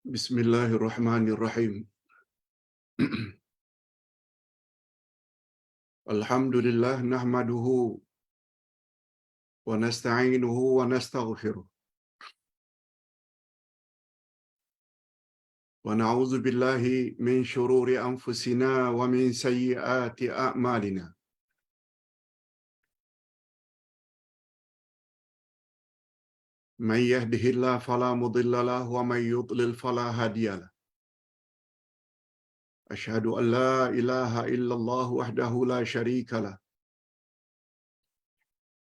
Bismillahirrahmanirrahim. Alhamdulillah nahmaduhu wa nasta'inuhu wa nastaghfiruh. Wa na'udzu billahi min shururi anfusina wa min sayyiati a'malina. Man yahdihillahu fala mudilla lahu wa man yudlil fala hadiya lahu. Asyhadu an la ilaha illallah wahdahu la syarika lah.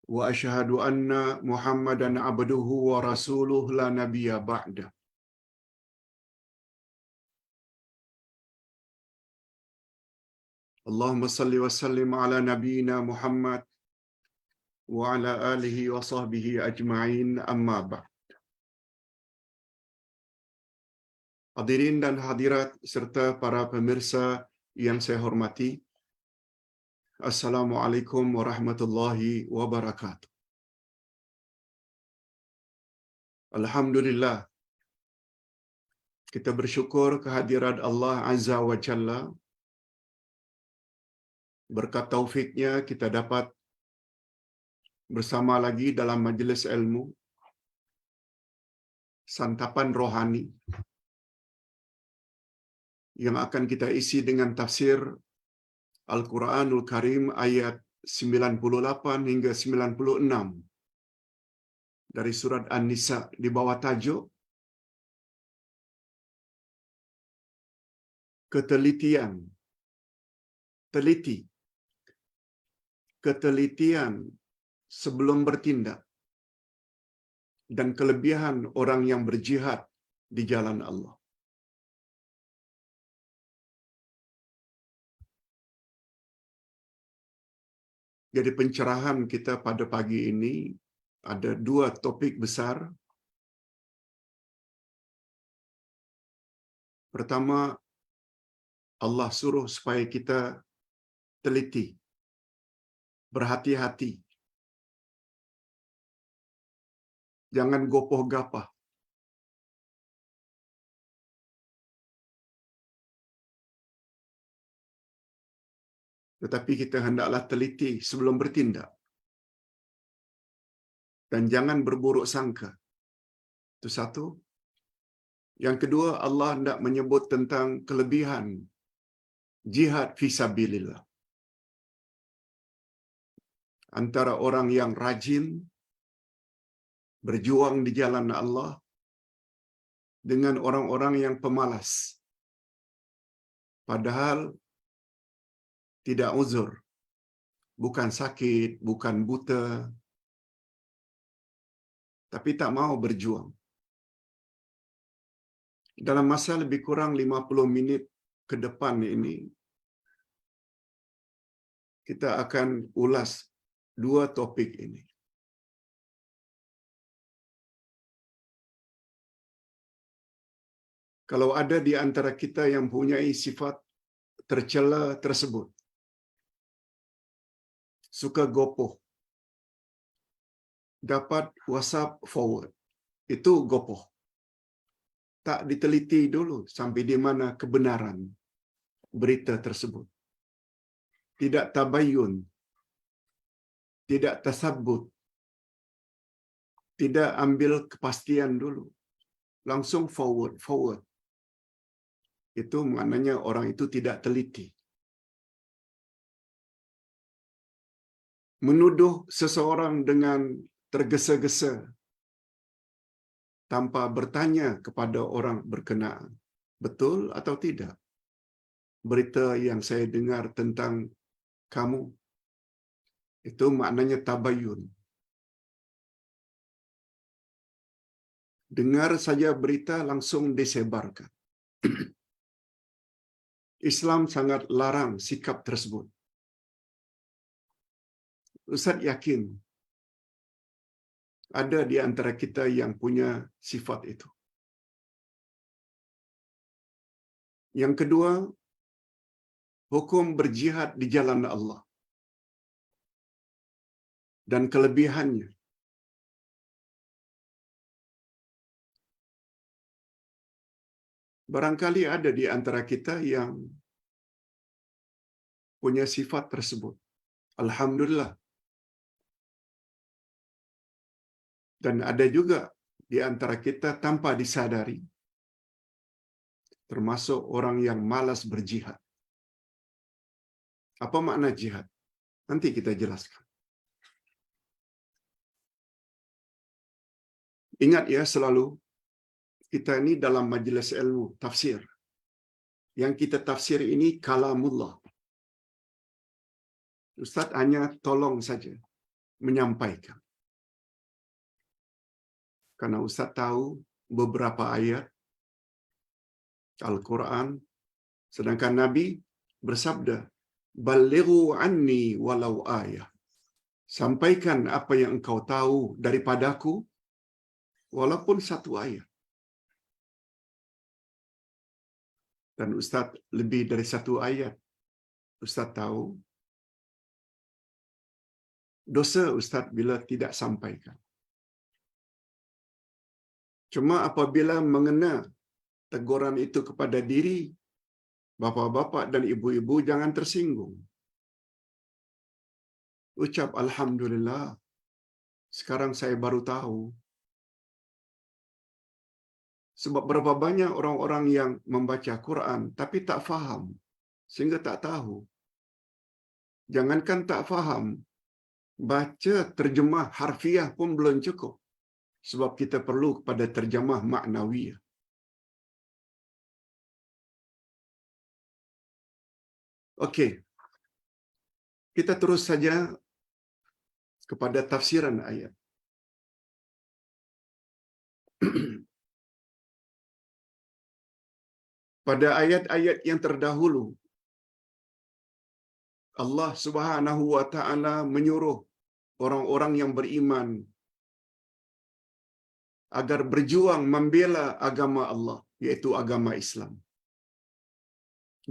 Wa asyhadu anna Muhammadan abduhu wa rasuluhu la nabiyya ba'da. Allahumma salli wa sallim ala nabiyyina Muhammad wa ala alihi wa sahbihi ajma'in, amma ba'd. Hadirin dan hadirat serta para pemirsa yang saya hormati, Assalamualaikum warahmatullahi wabarakatuh. Alhamdulillah, kita bersyukur kehadirat Allah Azza wa Jalla. Berkat taufiknya kita dapat bersama lagi dalam majlis ilmu, santapan rohani, yang akan kita isi dengan tafsir Al-Quranul Karim ayat 98 hingga 96 dari surat An-Nisa di bawah tajuk ketelitian, ketelitian sebelum bertindak dan kelebihan orang yang berjihad di jalan Allah. Jadi pencerahan kita pada pagi ini ada dua topik besar. Pertama, Allah suruh supaya kita teliti, berhati-hati. Jangan gopoh-gapah. Tetapi kita hendaklah teliti sebelum bertindak. Dan jangan berburuk sangka. Itu satu. Yang kedua, Allah hendak menyebut tentang kelebihan jihad fisabilillah. Antara orang yang rajin berjuang di jalan Allah dengan orang-orang yang pemalas. Padahal tidak uzur, bukan sakit, bukan buta, tapi tak mau berjuang. Dalam masa lebih kurang 50 minit ke depan ini, kita akan ulas dua topik ini. Kalau ada di antara kita yang mempunyai sifat tercela tersebut, suka gopoh, dapat WhatsApp forward, itu gopoh. Tak diteliti dulu sampai di mana kebenaran berita tersebut. Tidak tabayun, tidak tasabbut, tidak ambil kepastian dulu. Langsung forward. Itu maknanya orang itu tidak teliti. Menuduh seseorang dengan tergesa-gesa tanpa bertanya kepada orang berkenaan, betul atau tidak berita yang saya dengar tentang kamu, itu maknanya tabayun. Dengar saja berita langsung disebarkan. Islam sangat larang sikap tersebut. Ustaz yakin ada di antara kita yang punya sifat itu. Yang kedua, hukum berjihad di jalan Allah dan kelebihannya. Barangkali ada di antara kita yang punya sifat tersebut. Alhamdulillah. Dan ada juga di antara kita tanpa disadari, termasuk orang yang malas berjihad. Apa makna jihad? Nanti kita jelaskan. Ingat ya selalu, kita ini dalam majlis ilmu tafsir. Yang kita tafsir ini kalamullah. Ustaz hanya tolong saja menyampaikan. Karena Ustaz tahu beberapa ayat Al-Quran, sedangkan Nabi bersabda, "Ballighu anni walau ayah." Sampaikan apa yang engkau tahu daripadaku, walaupun satu ayat. Dan Ustaz lebih dari satu ayat. Ustaz tahu dosa Ustaz bila tidak sampaikan. Cuma apabila mengena teguran itu kepada diri, bapa-bapa dan ibu-ibu jangan tersinggung. Ucap Alhamdulillah, sekarang saya baru tahu. Sebab berapa banyak orang-orang yang membaca Quran tapi tak faham, sehingga tak tahu. Jangankan tak faham, baca terjemah harfiah pun belum cukup. Sebab kita perlu kepada terjemah maknawiyah. Okey. Kita terus saja kepada tafsiran ayat. Pada ayat-ayat yang terdahulu, Allah Subhanahu wa taala menyuruh orang-orang yang beriman agar berjuang membela agama Allah, yaitu agama Islam.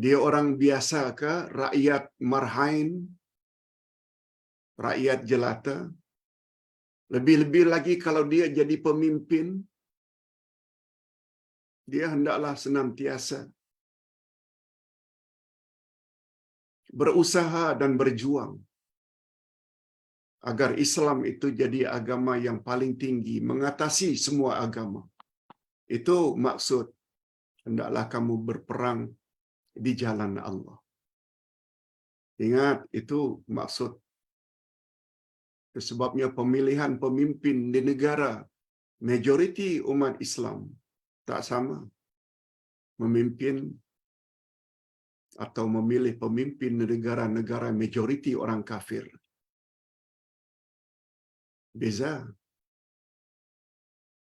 Dia orang biasa ke, rakyat marhain, rakyat jelata? Lebih-lebih lagi kalau dia jadi pemimpin, dia hendaklah senantiasa berusaha dan berjuang agar Islam itu jadi agama yang paling tinggi, mengatasi semua agama. Itu maksud, hendaklah kamu berperang di jalan Allah. Ingat, itu maksud. Sebabnya pemilihan pemimpin di negara majoriti umat Islam tak sama. Memimpin atau memilih pemimpin negara-negara majoriti orang kafir. Beza.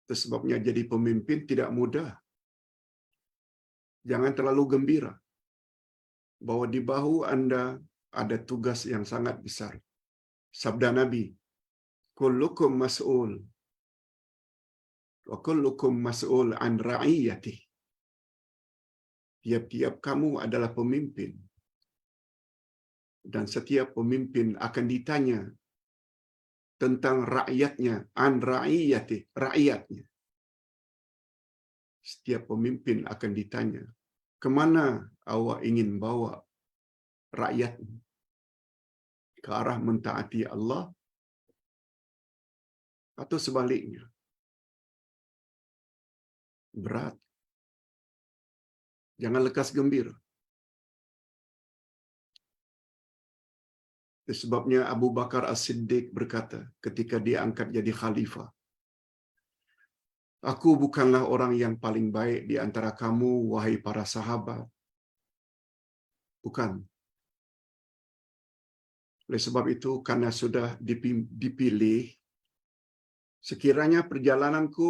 Itu sebabnya jadi pemimpin tidak mudah. Jangan terlalu gembira bahwa di bahu Anda ada tugas yang sangat besar. Sabda Nabi, "Kullukum mas'ul wa kullukum mas'ul an ra'iyatih." Tiap-tiap kamu adalah pemimpin. Dan setiap pemimpin akan ditanya tentang rakyatnya, an ra'iyatih, rakyatnya. Setiap pemimpin akan ditanya, kemana awak ingin bawa rakyatmu? Ke arah mentaati Allah atau sebaliknya? Berat. Jangan lekas gembira. Sebabnya Abu Bakar As-Siddiq berkata ketika dia angkat jadi khalifah, "Aku bukanlah orang yang paling baik di antara kamu, wahai para sahabat." Bukan. Oleh sebab itu, karena sudah dipilih, sekiranya perjalananku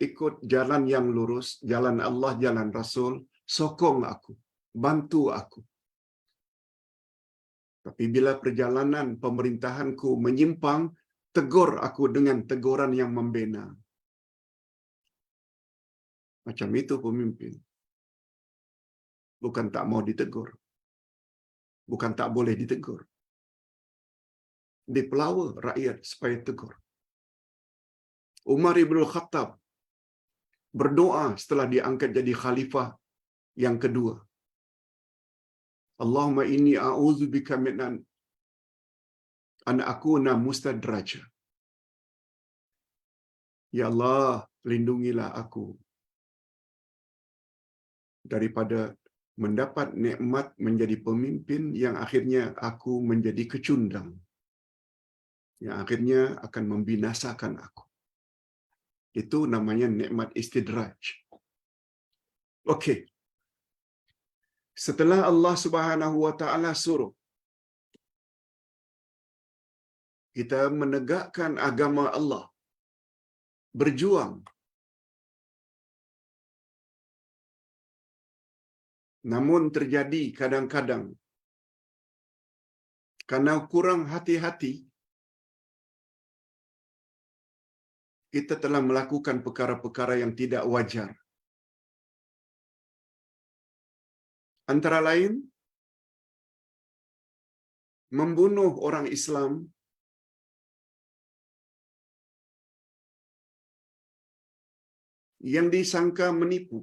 ikut jalan yang lurus, jalan Allah, jalan Rasul, sokong aku, bantu aku. Tapi bila perjalanan pemerintahanku menyimpang, tegur aku dengan teguran yang membina. Macam itu pemimpin. Bukan tak mau ditegur. Bukan tak boleh ditegur. Dipelawa rakyat supaya tegur. Umar ibn Khattab berdoa setelah diangkat jadi khalifah Yang kedua, Allahumma inni a'udzubika min an akuna mustadraja. Ya Allah, lindungilah aku daripada mendapat nikmat menjadi pemimpin yang akhirnya aku menjadi kecundang, yang akhirnya akan membinasakan aku. Itu namanya nikmat istidraj. Okey. Setelah Allah Subhanahu wa taala suruh kita menegakkan agama Allah, berjuang, namun terjadi kadang-kadang karena kurang hati-hati kita telah melakukan perkara-perkara yang tidak wajar. Antara lain, membunuh orang Islam yang disangka menipu.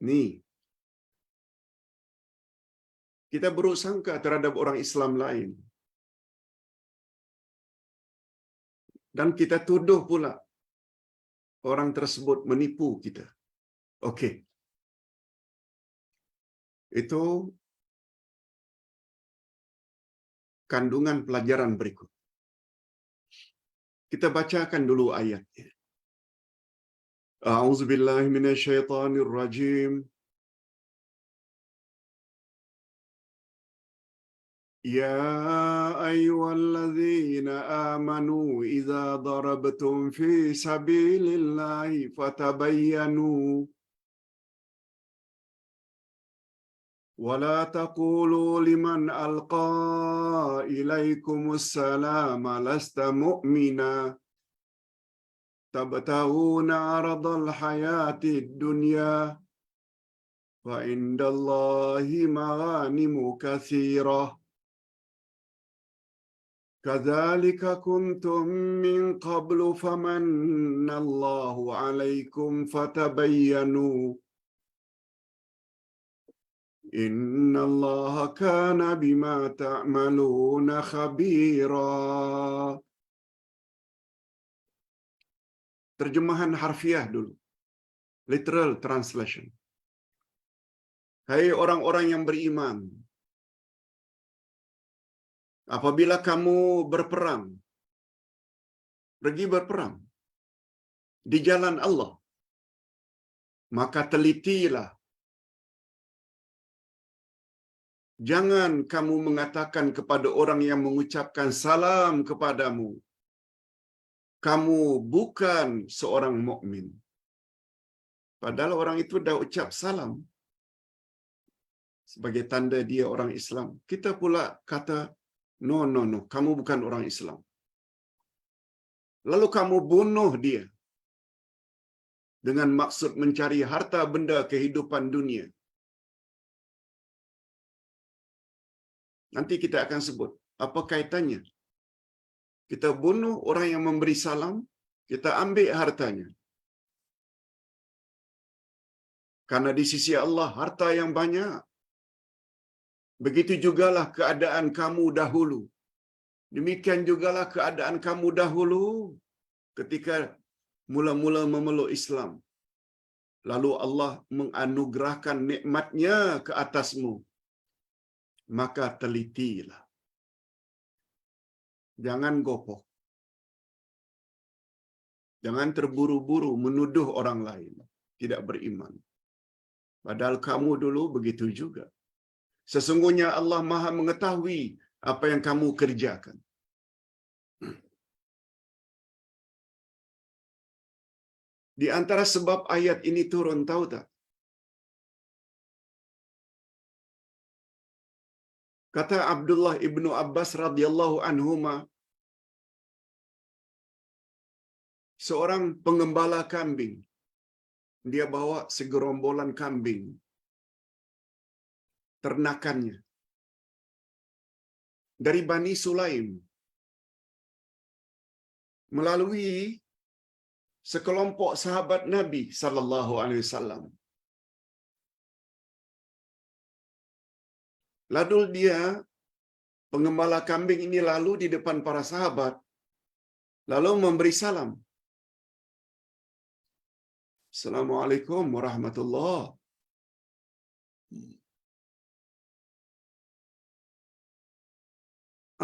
Ni, kita buruk sangka terhadap orang Islam lain. Dan kita tuduh pula orang tersebut menipu kita. Okey. Itu kandungan pelajaran berikut. Kita bacakan dulu ayatnya. A'udzubillahi minasyaitonir rajim. Ya ayyuhalladzina amanu idza darabtum fi sabilillahi fatabayyanu wa la taqulu liman alqa ilaikumus salama lasta mu'mina tabtaguna 'aradal hayatid dunya wa indallahi maghanimu katsirah kadzalika kuntum min qablu famannallahu 'alaikum fatabayyanu innallaha kana bima ta'maluna khabira. Terjemahan harfiah dulu. Literal translation. Hai orang-orang yang beriman, apabila kamu berperang, pergi berperang di jalan Allah, maka telitilah. Jangan kamu mengatakan kepada orang yang mengucapkan salam kepadamu, kamu bukan seorang mukmin. Padahal orang itu dah ucap salam sebagai tanda dia orang Islam. Kita pula kata, no, kamu bukan orang Islam. Lalu kamu bunuh dia dengan maksud mencari harta benda kehidupan dunia. Nanti kita akan sebut apa kaitannya. Kita bunuh orang yang memberi salam, kita ambil hartanya. Karena di sisi Allah harta yang banyak. Begitu jugalah keadaan kamu dahulu. Demikian jugalah keadaan kamu dahulu ketika mula-mula memeluk Islam. Lalu Allah menganugerahkan nikmatnya ke atasmu. Maka telitilah. Jangan gopoh. Jangan terburu-buru menuduh orang lain tidak beriman. Padahal kamu dulu begitu juga. Sesungguhnya Allah Maha mengetahui apa yang kamu kerjakan. Di antara sebab ayat ini turun, tahu tak? Kata Abdullah ibnu Abbas radhiyallahu anhuma, seorang pengembala kambing, dia bawa segerombolan kambing, ternakannya, dari Bani Sulaim, melalui sekelompok sahabat Nabi sallallahu alaihi wasallam. Lalu dia, pengembala kambing ini lalu di depan para sahabat, lalu memberi salam. Assalamualaikum warahmatullahi.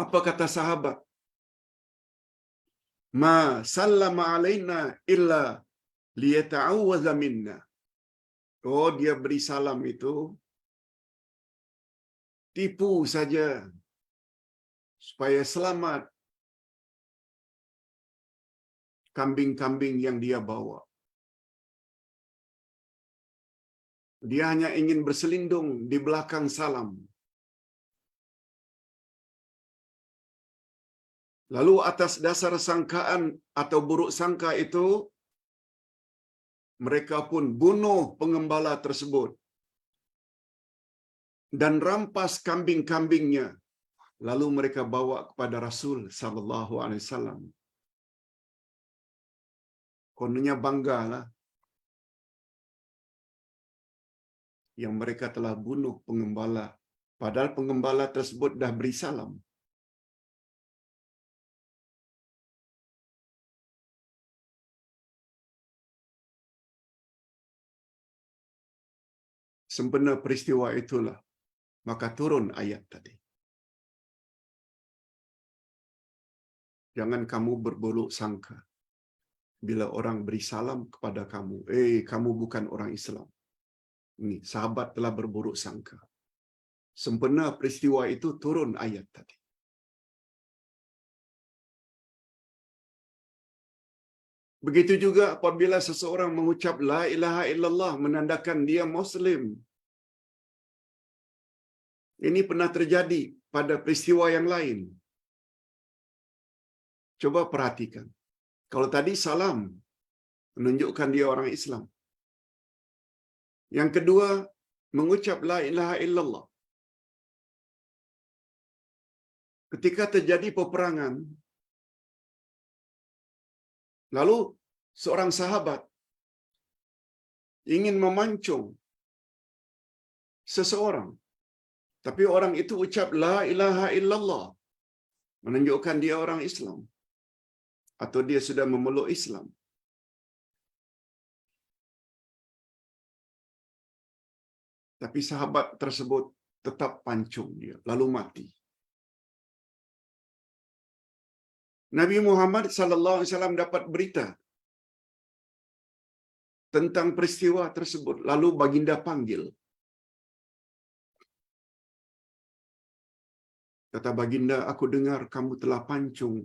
Apa kata sahabat? Ma sallama alaina illa liyata'awwaza minna. Oh, dia beri salam itu tipu saja supaya selamat kambing-kambing yang dia bawa. Dia hanya ingin berselindung di belakang salam. Lalu atas dasar sangkaan atau buruk sangka itu, mereka pun bunuh pengembala tersebut dan rampas kambing-kambingnya. Lalu mereka bawa kepada Rasul sallallahu alaihi wasallam. Kononnya banggalah yang mereka telah bunuh pengembala, padahal pengembala tersebut dah beri salam. Sempena peristiwa itulah maka turun ayat tadi. Jangan kamu berburuk sangka bila orang beri salam kepada kamu. Kamu bukan orang Islam. Ini sahabat telah berburuk sangka. Sempena peristiwa itu turun ayat tadi. Begitu juga apabila seseorang mengucap la ilaha illallah menandakan dia Muslim. Ini pernah terjadi pada peristiwa yang lain. Coba perhatikan. Kalau tadi salam menunjukkan dia orang Islam. Yang kedua, mengucap la ilaha illallah. Ketika terjadi peperangan, lalu seorang sahabat ingin memancung seseorang, tapi orang itu ucap la ilaha illallah, menunjukkan dia orang Islam atau dia sudah memeluk Islam. Tapi sahabat tersebut tetap pancung dia, lalu mati. Nabi Muhammad sallallahu alaihi wasallam dapat berita tentang peristiwa tersebut, lalu baginda panggil. Kata baginda, aku dengar kamu telah pancung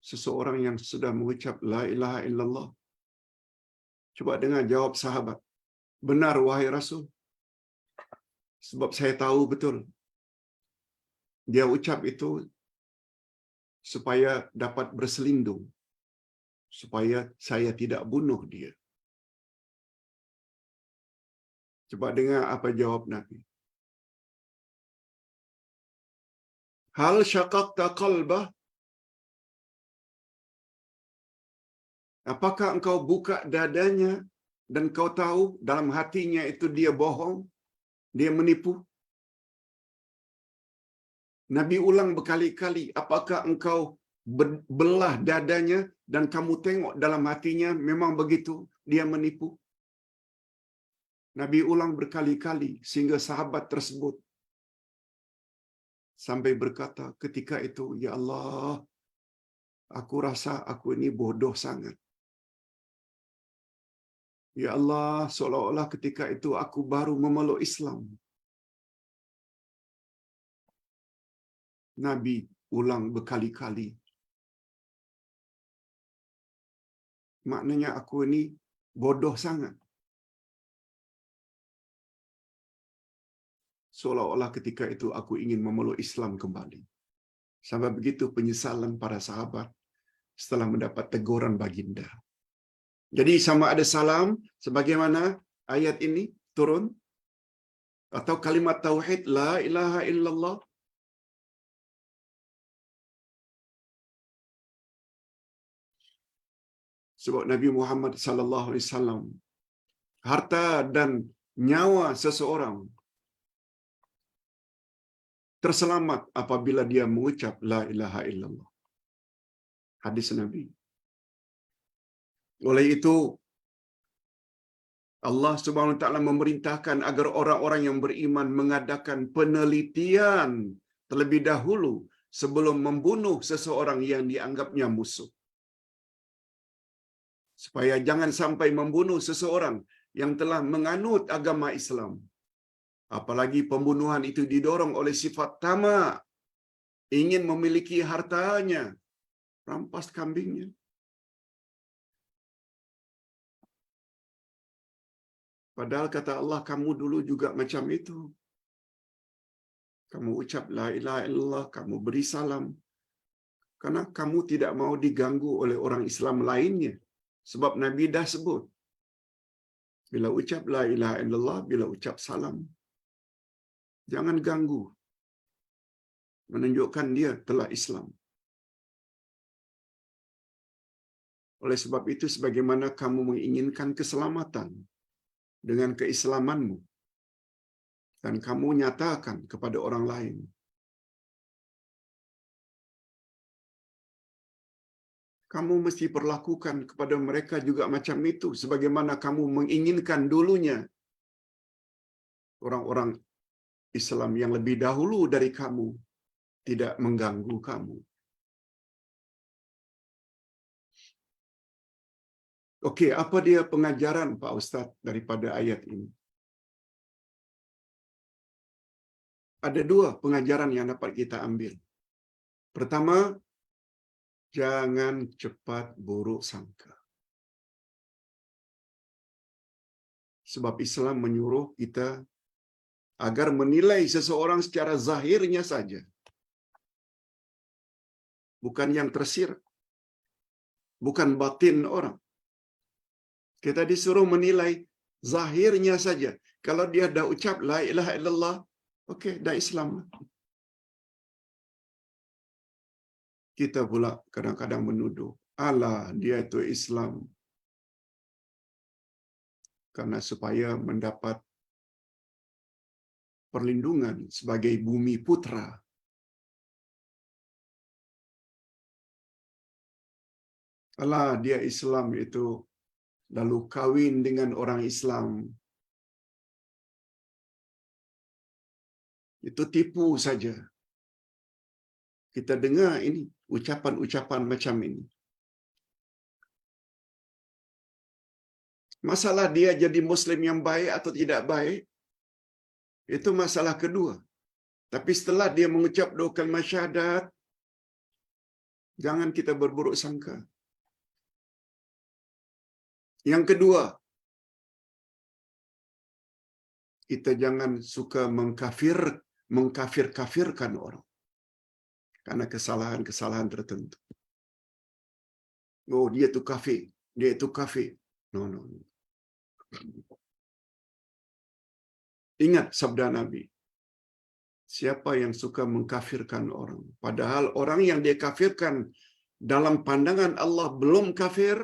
seseorang yang sudah mengucap la ilaha illallah. Coba dengar jawab sahabat. Benar wahai Rasul. Sebab saya tahu betul. Dia ucap itu supaya dapat berselindung. Supaya saya tidak bunuh dia. Coba dengar apa jawab Nabi. Hal syaqaqta qalbah? Apakah engkau buka dadanya dan kau tahu dalam hatinya itu dia bohong, dia menipu? Nabi ulang berkali-kali, apakah engkau belah dadanya dan kamu tengok dalam hatinya memang begitu, dia menipu? Nabi ulang berkali-kali sehingga sahabat tersebut sampai berkata ketika itu, ya Allah, aku rasa aku ini bodoh sangat. Ya Allah, seolah-olah ketika itu aku baru memeluk Islam. Nabi ulang berkali-kali. Maknanya aku ini bodoh sangat. Seolah-olah ketika itu aku ingin memeluk Islam kembali. Sampai begitu penyesalan para sahabat setelah mendapat teguran baginda. Jadi sama ada salam sebagaimana ayat ini turun, atau kalimat tauhid la ilaha illallah. Sebab Nabi Muhammad sallallahu alaihi wasallam, harta dan nyawa seseorang terselamat apabila dia mengucap la ilaha illallah. Hadis Nabi. Oleh itu, Allah Subhanahu wa taala memerintahkan agar orang-orang yang beriman mengadakan penelitian terlebih dahulu sebelum membunuh seseorang yang dianggapnya musuh. Supaya jangan sampai membunuh seseorang yang telah menganut agama Islam. Apalagi pembunuhan itu didorong oleh sifat tamak, ingin memiliki hartanya, rampas kambingnya. Padahal kata Allah, kamu dulu juga macam itu. Kamu ucap la ilaha illallah, kamu beri salam. Karena kamu tidak mau diganggu oleh orang Islam lainnya. Sebab Nabi dah sebut. Bila ucap la ilaha illallah, bila ucap salam, jangan ganggu. Menunjukkan dia telah Islam. Oleh sebab itu, sebagaimana kamu menginginkan keselamatan dengan keislamanmu, dan kamu nyatakan kepada orang lain, kamu mesti perlakukan kepada mereka juga macam itu, sebagaimana kamu menginginkan dulunya orang-orang Islam yang lebih dahulu dari kamu tidak mengganggu kamu. Okey, apa dia pengajaran Pak Ustaz daripada ayat ini? Ada dua pengajaran yang dapat kita ambil. Pertama, jangan cepat buruk sangka. Sebab Islam menyuruh kita agar menilai seseorang secara zahirnya saja. Bukan yang tersirat. Bukan batin orang. Kita disuruh menilai zahirnya saja. Kalau dia dah ucap la ilaha illallah, okey, dah Islam. Kita pula kadang-kadang menuduh, alah, dia itu Islam. Karena supaya mendapat perlindungan sebagai bumi putra. Alah, dia Islam itu lalu kawin dengan orang Islam. Itu tipu saja. Kita dengar ini, ucapan-ucapan macam ini. Masalah dia jadi Muslim yang baik atau tidak baik, itu masalah kedua. Tapi setelah dia mengucap dua kalimat syahadat, jangan kita berburuk sangka. Yang kedua, kita jangan suka mengkafir-kafirkan orang karena kesalahan-kesalahan tertentu. Oh, dia itu kafir, dia itu kafir. No. Ingat sabda Nabi, siapa yang suka mengkafirkan orang, padahal orang yang dia kafirkan dalam pandangan Allah belum kafir,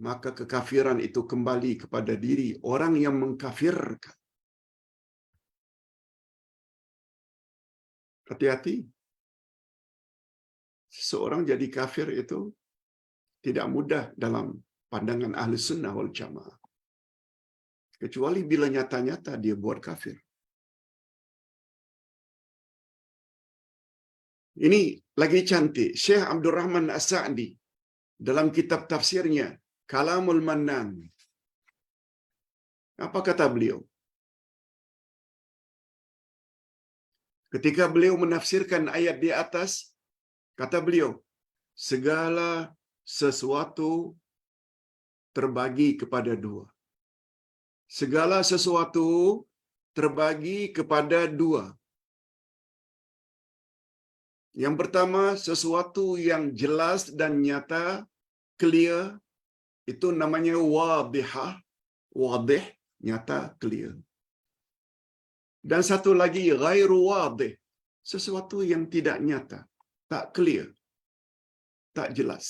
maka kekafiran itu kembali kepada diri orang yang mengkafirkan. Hati-hati. Seseorang jadi kafir itu tidak mudah dalam pandangan Ahli Sunnah wal Jamaah. Kecuali bila nyata-nyata dia buat kafir. Ini lagi cantik. Syekh Abdul Rahman As-Sa'di dalam kitab tafsirnya, Kalamul Mannan. Apa kata beliau? Ketika beliau menafsirkan ayat di atas, kata beliau, segala sesuatu terbagi kepada dua. Segala sesuatu terbagi kepada dua. Yang pertama, sesuatu yang jelas dan nyata, clear, itu namanya wadihah, wadih, nyata, clear. Dan satu lagi, ghairu wadih, sesuatu yang tidak nyata, tak clear, tak jelas.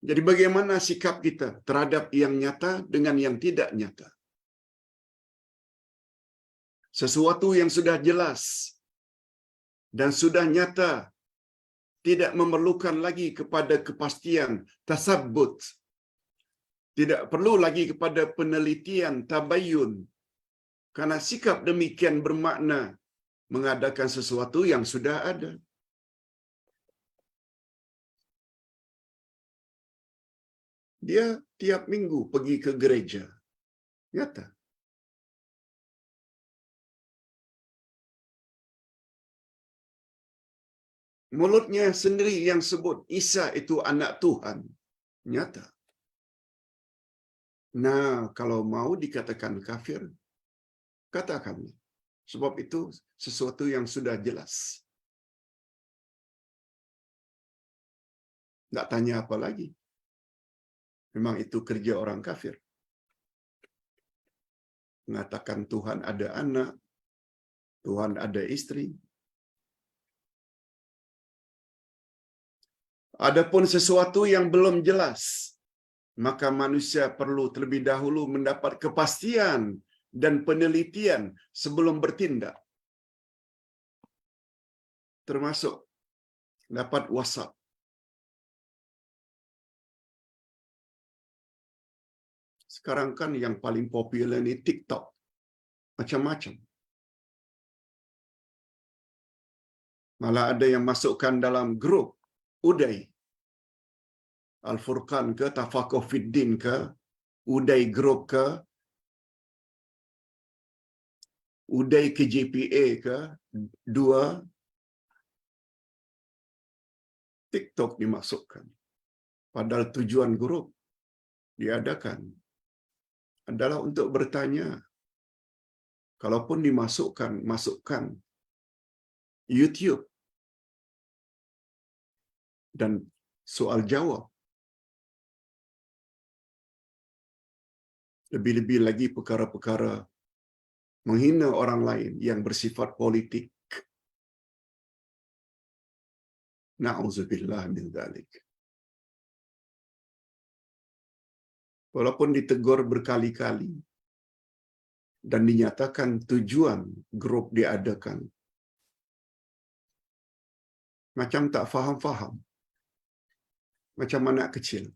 Jadi bagaimana sikap kita terhadap yang nyata dengan yang tidak nyata? sesuatu yang sudah jelas dan sudah nyata, tidak memerlukan lagi kepada kepastian tasabbut, tidak perlu lagi kepada penelitian tabayyun, karena sikap demikian bermakna mengadakan sesuatu yang sudah ada. Dia tiap minggu pergi ke gereja. Nyata. Mulutnya sendiri yang sebut Isa itu anak Tuhan. Nyata. Nah, kalau mau dikatakan kafir, katakan. Sebab itu sesuatu yang sudah jelas. Tak tanya apa lagi. Memang itu kerja orang kafir. Mengatakan Tuhan ada anak, Tuhan ada istri. Adapun sesuatu yang belum jelas, maka manusia perlu terlebih dahulu mendapat kepastian dan penelitian sebelum bertindak. Termasuk dapat WhatsApp. Sekarang kan yang paling popular ni TikTok. Macam-macam. Malah ada yang masukkan dalam grup Uday. Al-Furqan ke, Tafakuh Fiddin ke, Uday Group ke, Uday KJPA ke, dua TikTok dimasukkan. Padahal tujuan grup diadakan adalah untuk bertanya. Kalaupun dimasukkan, masukkan YouTube dan soal jawab. Lebih-lebih lagi perkara-perkara menghina orang lain yang bersifat politik. Na'udzubillah min dzalik. Walaupun ditegur berkali-kali dan dinyatakan tujuan grup diadakan, macam tak faham-faham. Macam anak kecil.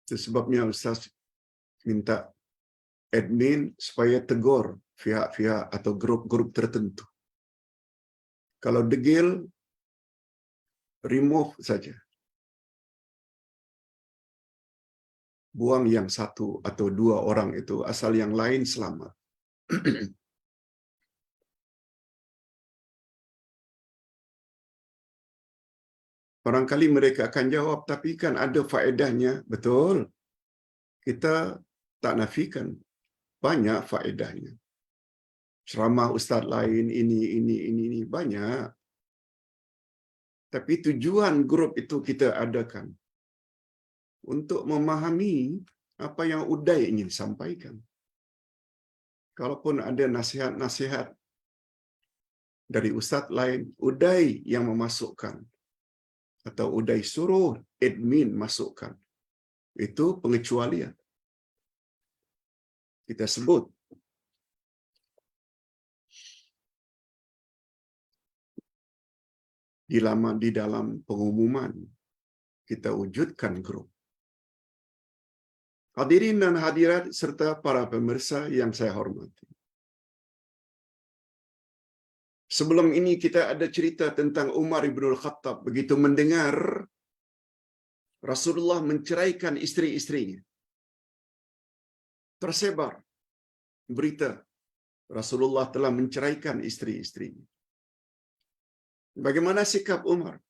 Itu sebabnya Ustaz minta admin supaya tegur pihak-pihak atau grup-grup tertentu. Kalau degil, remove saja. Buang yang satu atau dua orang itu, asal yang lain selamat. Barangkali mereka akan jawab, tapi kan ada faedahnya. Betul. Kita tak nafikan. Banyak faedahnya. Ceramah ustaz lain, ini, banyak. Tapi tujuan grup itu kita adakan untuk memahami apa yang Uday ingin sampaikan. Kalaupun ada nasihat-nasihat dari ustaz lain, Uday yang memasukkan. Atau Uday suruh admin masukkan. Itu pengecualian. Kita sebut. Di dalam pengumuman, kita wujudkan grup. Hadirin dan hadirat serta para pemirsa yang saya hormati. Sebelum ini kita ada cerita tentang Umar ibn Khattab begitu mendengar Rasulullah menceraikan isteri-istrinya. Tersebar berita Rasulullah telah menceraikan isteri-istrinya. Bagaimana sikap Umar?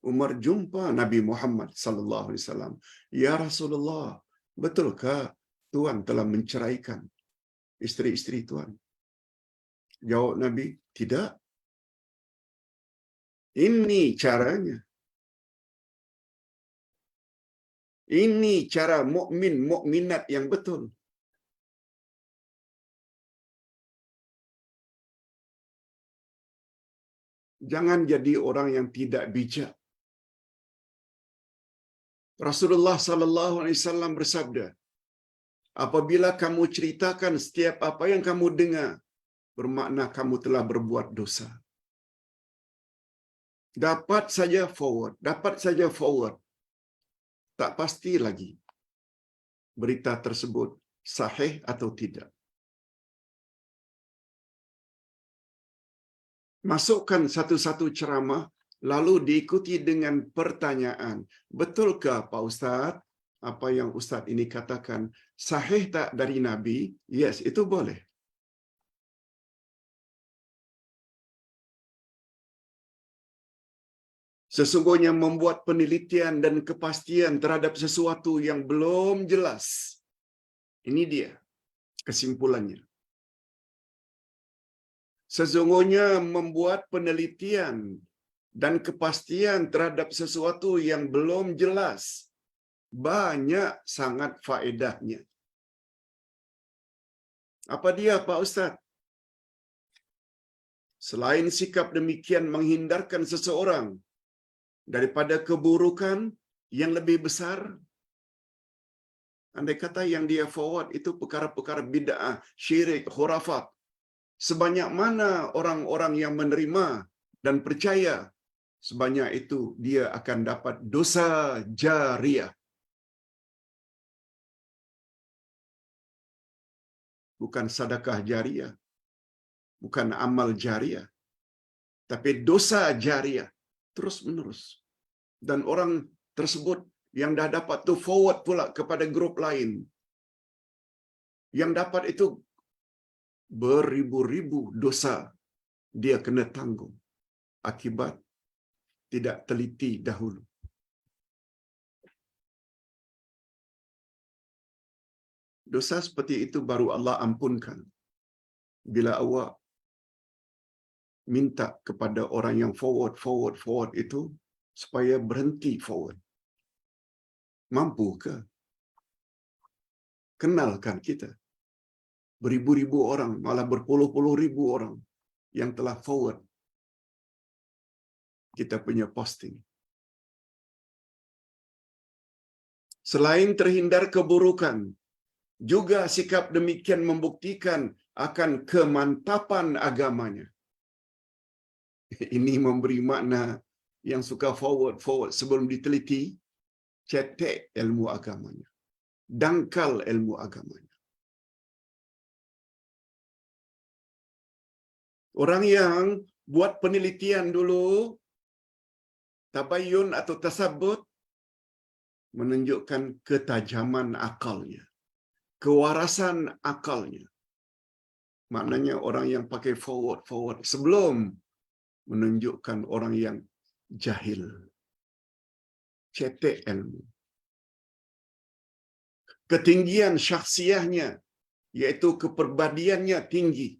Umar jumpa Nabi Muhammad sallallahu alaihi wasallam. Ya Rasulullah, betulkah Tuhan telah menceraikan isteri-istri Tuhan? Jawab Nabi, tidak. Ini caranya. Ini cara mukmin mukminat yang betul. Jangan jadi orang yang tidak bijak. Rasulullah sallallahu alaihi wasallam bersabda, apabila kamu ceritakan setiap apa yang kamu dengar, bermakna kamu telah berbuat dosa. Dapat saja forward. Tak pasti lagi berita tersebut sahih atau tidak. Masukkan satu-satu ceramah, lalu diikuti dengan pertanyaan. Betulkah Pak Ustaz, apa yang Ustaz ini katakan, sahih tak dari Nabi? Yes, itu boleh. Sesungguhnya membuat penelitian dan kepastian terhadap sesuatu yang belum jelas. Ini dia kesimpulannya. Sesungguhnya membuat penelitian dan kepastian terhadap sesuatu yang belum jelas banyak sangat faedahnya. Apa dia Pak Ustaz? Selain sikap demikian menghindarkan seseorang daripada keburukan yang lebih besar, andai kata yang dia forward itu perkara-perkara bid'ah, syirik, khurafat, sebanyak mana orang-orang yang menerima dan percaya, sebanyak itu dia akan dapat dosa jariah. Bukan sedekah jariah, bukan amal jariah, tapi dosa jariah terus menerus. Dan orang tersebut yang dah dapat tu forward pula kepada grup lain. Yang dapat itu beribu-ribu dosa dia kena tanggung akibat tidak teliti dahulu. Dosa seperti itu baru Allah ampunkan bila awak minta kepada orang yang forward itu supaya berhenti forward. Mampu ke? Kenalkan kita. Beribu-ribu orang, malah berpuluh-puluh ribu orang yang telah forward kita punya posting. Selain terhindar keburukan, juga sikap demikian membuktikan akan kemantapan agamanya. Ini memberi makna yang suka forward sebelum diteliti, cetek ilmu agamanya, dangkal ilmu agamanya. Orang yang buat penelitian dulu, tabayun atau tasabbut, menunjukkan ketajaman akalnya, kewarasan akalnya. Maknanya orang yang pakai forward sebelum menunjukkan orang yang jahil, cetek ilmu. Ketinggian syakhsiahnya, iaitu kepribadiannya tinggi.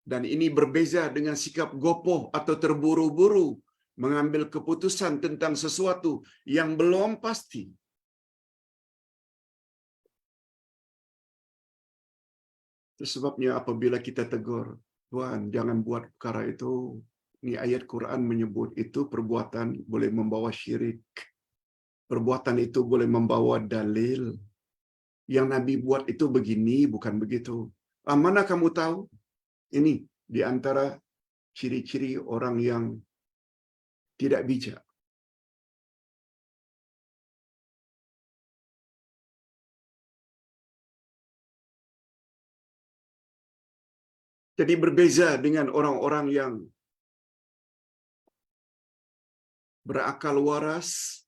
Dan ini berbeza dengan sikap gopoh atau terburu-buru mengambil keputusan tentang sesuatu yang belum pasti. Itu sebabnya apabila kita tegur, Tuan, jangan buat perkara itu. Ini ayat Quran menyebut itu perbuatan boleh membawa syirik. Perbuatan itu boleh membawa dalil. Yang Nabi buat itu begini, bukan begitu. Mana kamu tahu? Ini di antara ciri-ciri orang yang tidak bijak. Jadi berbeza dengan orang-orang yang berakal waras,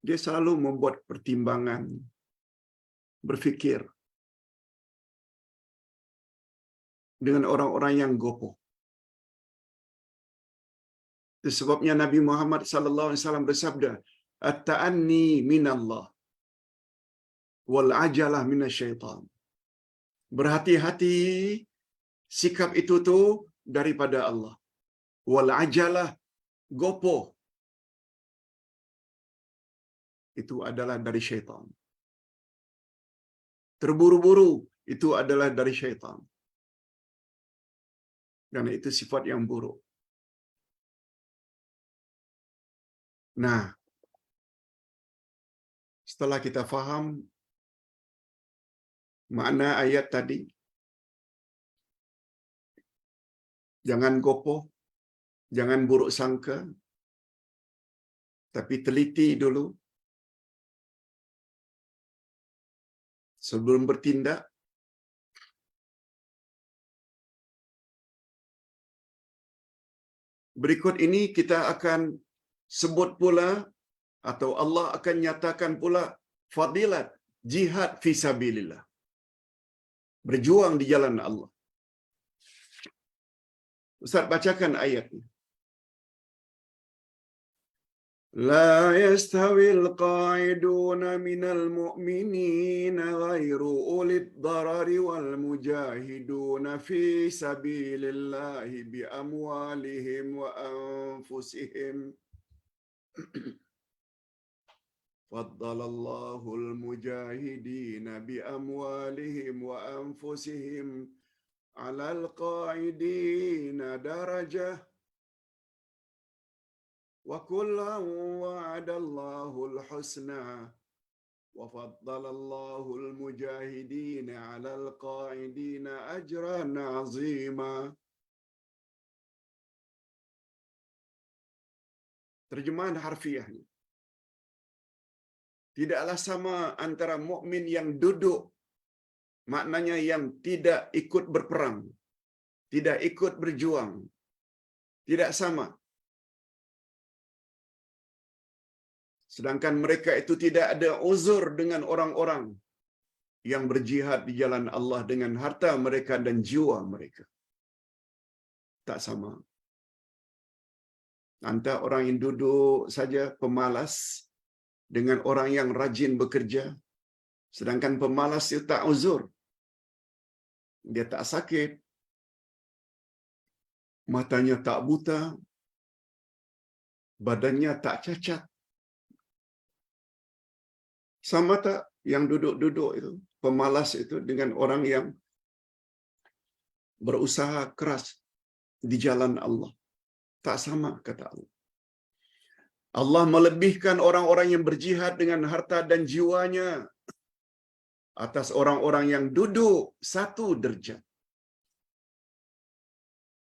dia selalu membuat pertimbangan, berfikir. Dengan orang-orang yang gopoh. Itu sebabnya Nabi Muhammad sallallahu alaihi wasallam bersabda, "At-ta'anni minallah wal ajalah minasyaitan." Berhati-hati, sikap itu tu daripada Allah. Wal ajalah, gopoh, itu adalah dari syaitan. Terburu-buru itu adalah dari syaitan. Dan itu sifat yang buruk. Nah, setelah kita faham makna ayat tadi, jangan gopoh, jangan buruk sangka, tapi teliti dulu sebelum bertindak. Berikut ini kita akan sebut pula atau Allah akan nyatakan pula fadilat jihad fisabilillah. Berjuang di jalan Allah. Ustaz bacakan ayatnya. La yastawil qa'iduna minal mu'minina ghairu ulid darari wal mujahiduna fi sabilillahi bi amwalihim wa anfusihim. Faddalallahu al-mujahidina bi amwalihim wa anfusihim 'alal qa'idina darajah. Wa kullan wa'adallahu al-husna wa faddalallahu al-mujahidina 'alal qa'idina ajran 'azima. Terjemahan harfiahnya. Tidaklah sama antara mukmin yang duduk, maknanya yang tidak ikut berperang, tidak ikut berjuang. Tidak sama. Sedangkan mereka itu tidak ada uzur dengan orang-orang yang berjihad di jalan Allah dengan harta mereka dan jiwa mereka. Tak sama. Antara orang yang duduk saja pemalas dengan orang yang rajin bekerja. Sedangkan pemalas itu tak uzur. Dia tak sakit. Matanya tak buta. Badannya tak cacat. Sama tak yang duduk-duduk itu, pemalas itu dengan orang yang berusaha keras di jalan Allah. Tak sama, kata Allah. Allah melebihkan orang-orang yang berjihad dengan harta dan jiwanya atas orang-orang yang duduk satu derjat.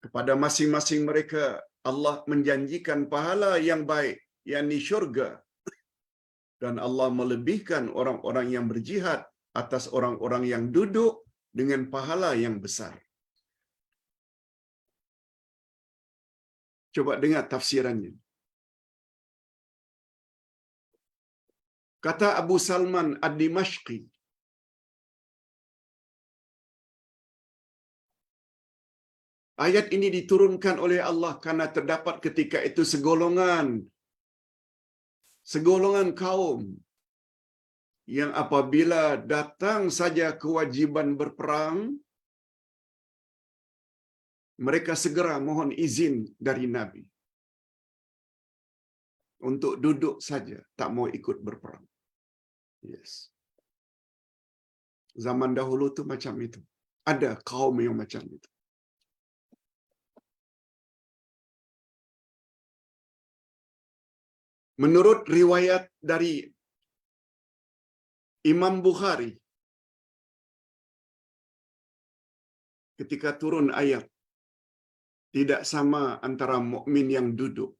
Kepada masing-masing mereka, Allah menjanjikan pahala yang baik, yakni syurga. Dan Allah melebihkan orang-orang yang berjihad atas orang-orang yang duduk dengan pahala yang besar. Coba dengar tafsirannya. Kata Abu Salman Ad-Dimashqi, ayat ini diturunkan oleh Allah karena terdapat ketika itu segolongan kaum yang apabila datang saja kewajiban berperang, mereka segera mohon izin dari Nabi untuk duduk saja, tak mau ikut berperang. Yes. Zaman dahulu tu macam itu. Ada kaum yang macam itu. Menurut riwayat dari Imam Bukhari, ketika turun ayat, tidak sama antara mukmin yang duduk,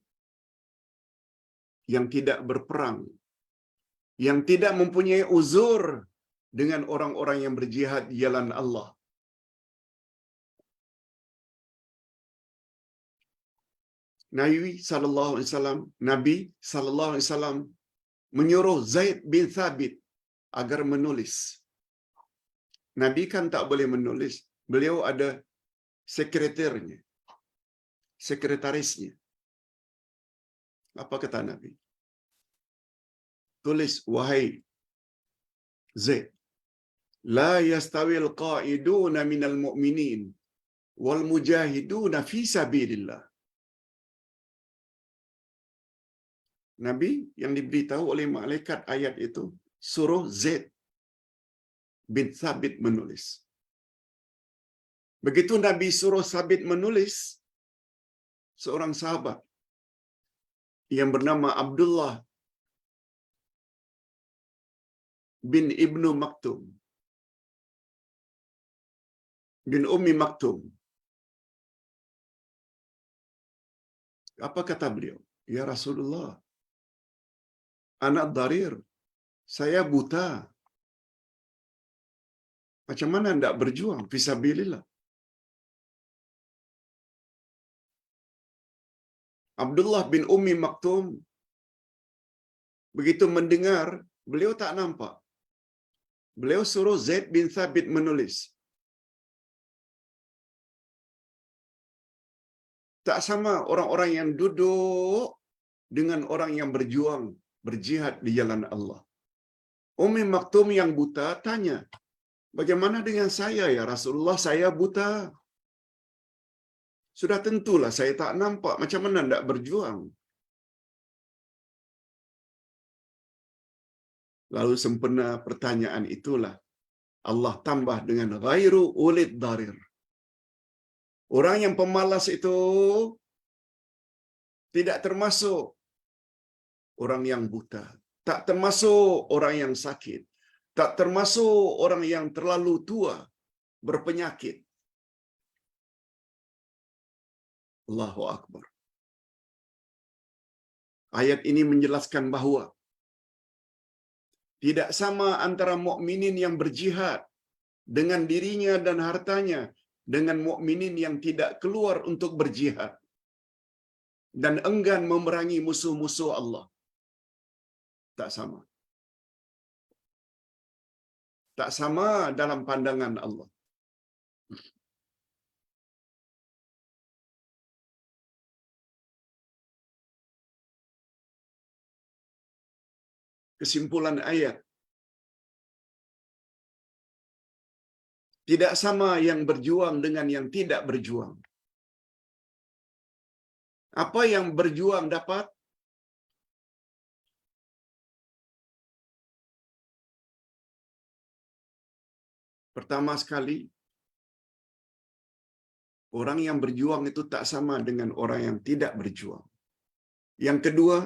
yang tidak berperang, yang tidak mempunyai uzur dengan orang-orang yang berjihad di jalan Allah. Nabi sallallahu alaihi wasallam menyuruh Zaid bin Thabit agar menulis. Nabi kan tak boleh menulis. Beliau ada sekretarnya, sekretarisnya. Apa kata Nabi? Tulis, wahai Zaid, la yastawil qa'iduna minal mu'minin wal mujahiduna fi sabilillah. Nabi yang diberitahu oleh malaikat ayat itu suruh Zaid bin Thabit menulis. Begitu Nabi suruh Thabit menulis, seorang sahabat yang bernama Abdullah bin Ibnu Maktum bin Ummi Maktum. Apa kata beliau? Ya Rasulullah, anak darir, saya buta. Macam mana hendak berjuang fisabilillah? Abdullah bin Ummi Maktum begitu mendengar, beliau tak nampak. Beliau suruh Zaid bin Thabit menulis. Tak sama orang-orang yang duduk dengan orang yang berjuang, berjihad di jalan Allah. Ummi Maktum yang buta tanya, bagaimana dengan saya ya Rasulullah, saya buta. Sudah tentulah saya tak nampak, macam mana hendak berjuang? Lalu sempena pertanyaan itulah Allah tambah dengan ghairu ulid darir. Orang yang pemalas itu tidak termasuk orang yang buta, tak termasuk orang yang sakit, tak termasuk orang yang terlalu tua, berpenyakit. Allahu Akbar. Ayat ini menjelaskan bahawa tidak sama antara mukminin yang berjihad dengan dirinya dan hartanya dengan mukminin yang tidak keluar untuk berjihad dan enggan memerangi musuh-musuh Allah. Tak sama. Tak sama dalam pandangan Allah. Kesimpulan ayat, tidak sama yang berjuang dengan yang tidak berjuang. Apa yang berjuang dapat? Pertama sekali, orang yang berjuang itu tak sama dengan orang yang tidak berjuang. Yang kedua,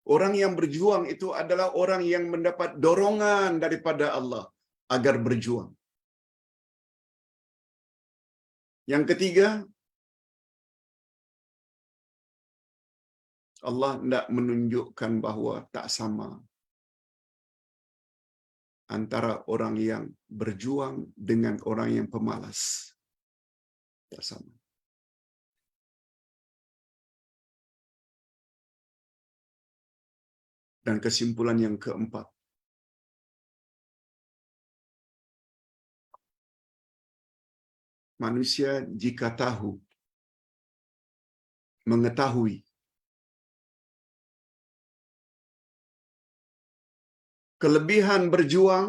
orang yang berjuang itu adalah orang yang mendapat dorongan daripada Allah agar berjuang. Yang ketiga, Allah hendak menunjukkan bahawa tak sama antara orang yang berjuang dengan orang yang pemalas. Tak sama. Dan kesimpulan yang keempat, manusia jika mengetahui kelebihan berjuang,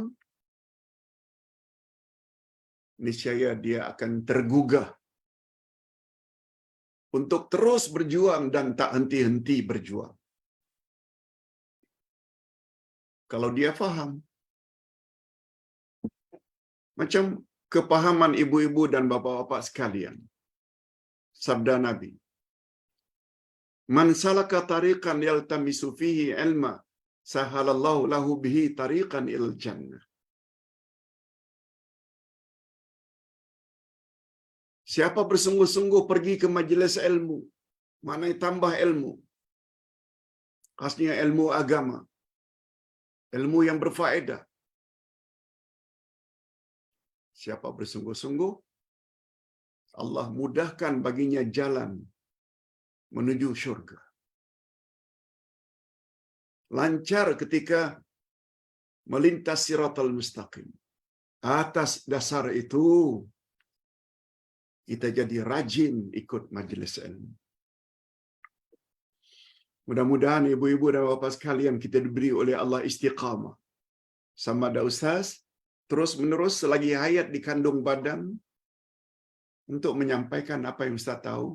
niscaya dia akan tergugah untuk terus berjuang dan tak henti-henti berjuang. Kalau dia faham, macam kepahaman ibu-ibu dan bapa-bapa sekalian, sabda Nabi, man salaka tariqan yaltamisu fihi ilma sahalallahu lahu bihi tariqan ilal jannah. Siapa bersungguh-sungguh pergi ke majlis ilmu, mana tambah ilmu, khasnya ilmu agama, ilmu yang berfaedah. Siapa bersungguh-sungguh, Allah mudahkan baginya jalan menuju syurga. Lancar ketika melintas siratal mustaqim. Atas dasar itu, kita jadi rajin ikut majlis ilmu. Mudah-mudahan ibu-ibu dan bapa sekalian kita diberi oleh Allah istiqamah. Sama ada ustaz, terus menerus selagi hayat di kandung badan untuk menyampaikan apa yang ustaz tahu.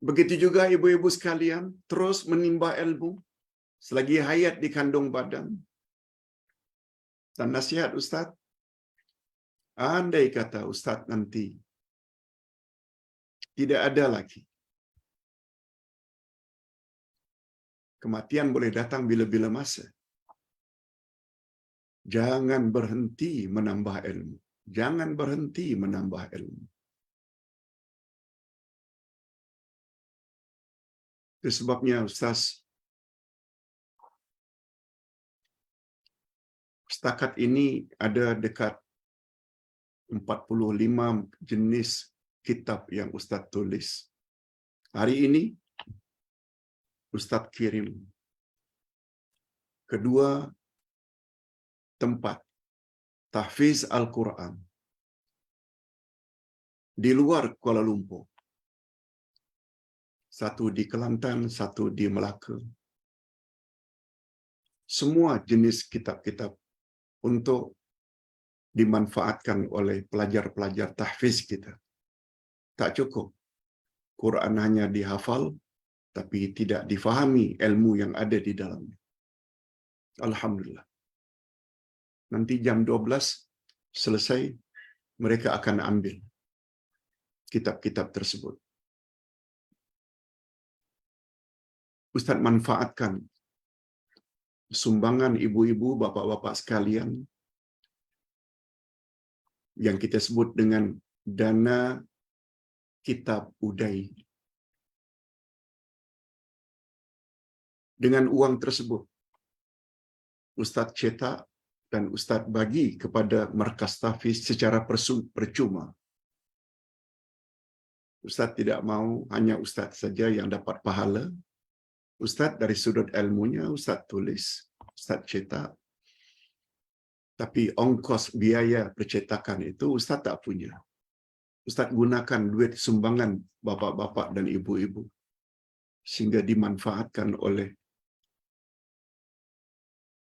Begitu juga ibu-ibu sekalian, terus menimba ilmu selagi hayat di kandung badan. Dan nasihat Ustaz, andai kata Ustaz nanti tidak ada lagi, kematian boleh datang bila-bila masa. Jangan berhenti menambah ilmu. Jangan berhenti menambah ilmu. Itu sebabnya Ustaz, setakat ini ada dekat 45 jenis kitab yang Ustaz tulis. Hari ini Ustaz kirim kedua tempat tahfiz Al-Quran di luar Kuala Lumpur. Satu di Kelantan, satu di Melaka. Semua jenis kitab-kitab untuk dimanfaatkan oleh pelajar-pelajar tahfiz kita. Tak cukup Quran hanya dihafal, tapi tidak difahami ilmu yang ada di dalamnya. Alhamdulillah. Nanti jam 12 selesai, mereka akan ambil kitab-kitab tersebut. Ustaz manfaatkan sumbangan ibu-ibu, bapak-bapak sekalian yang kita sebut dengan dana kitab Uday. Dengan uang tersebut, Ustaz cetak dan Ustaz bagi kepada markas tahfiz secara percuma. Ustaz tidak mahu hanya Ustaz saja yang dapat pahala. Ustaz dari sudut ilmunya, Ustaz tulis, Ustaz cetak. Tapi ongkos biaya percetakan itu Ustaz tak punya. Ustaz gunakan duit sumbangan bapak-bapak dan ibu-ibu sehingga dimanfaatkan oleh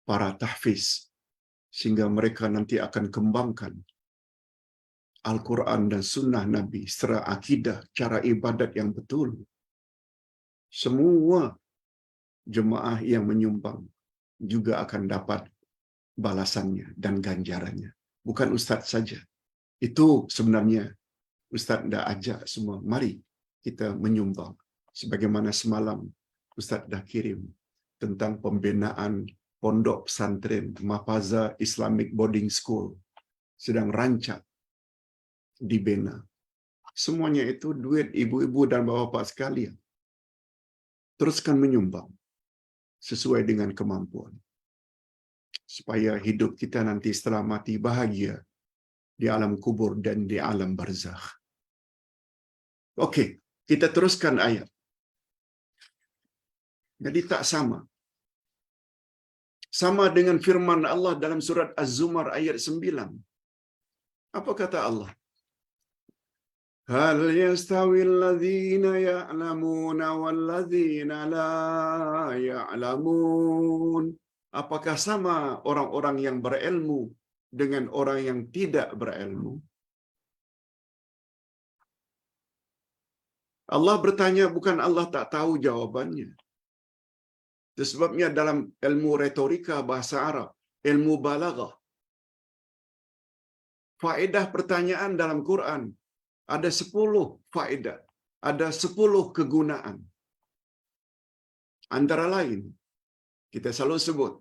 para tahfiz sehingga mereka nanti akan kembangkan Al-Quran dan Sunnah Nabi serta akidah, cara ibadat yang betul. Semua jemaah yang menyumbang juga akan dapat balasannya dan ganjarannya. Bukan Ustaz saja. Itu sebenarnya Ustaz dah ajak semua, mari kita menyumbang. Sebagaimana semalam Ustaz dah kirim tentang pembinaan pondok pesantren Mafaza Islamic Boarding School sedang rancak dibina. Semuanya itu duit ibu-ibu dan bapa-bapa sekalian. Teruskan menyumbang sesuai dengan kemampuan. Supaya hidup kita nanti setelah mati bahagia di alam kubur dan di alam barzakh. Okey, kita teruskan ayat. Jadi tak sama. Sama dengan firman Allah dalam surat Az-Zumar ayat 9. Apa kata Allah? Hal yastawil ladzina ya'lamuna wal ladzina la ya'lamun. Apakah sama orang-orang yang berilmu dengan orang yang tidak berilmu? Allah bertanya, bukan Allah tak tahu jawabannya. Itu sebabnya dalam ilmu retorika bahasa Arab, ilmu balaghah, faedah pertanyaan dalam Quran ada 10 faedah, ada 10 kegunaan. Antara lain, kita selalu sebut,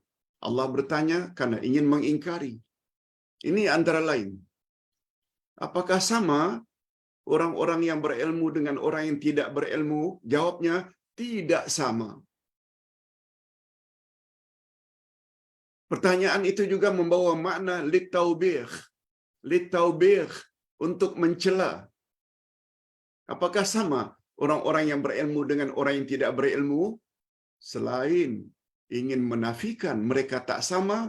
Allah bertanya karena ingin mengingkari. Ini antara lain. Apakah sama orang-orang yang berilmu dengan orang yang tidak berilmu? Jawabnya, tidak sama. Pertanyaan itu juga membawa makna litaubih, untuk mencela. Apakah sama orang-orang yang berilmu dengan orang yang tidak berilmu? Selain ingin menafikan mereka tak sama,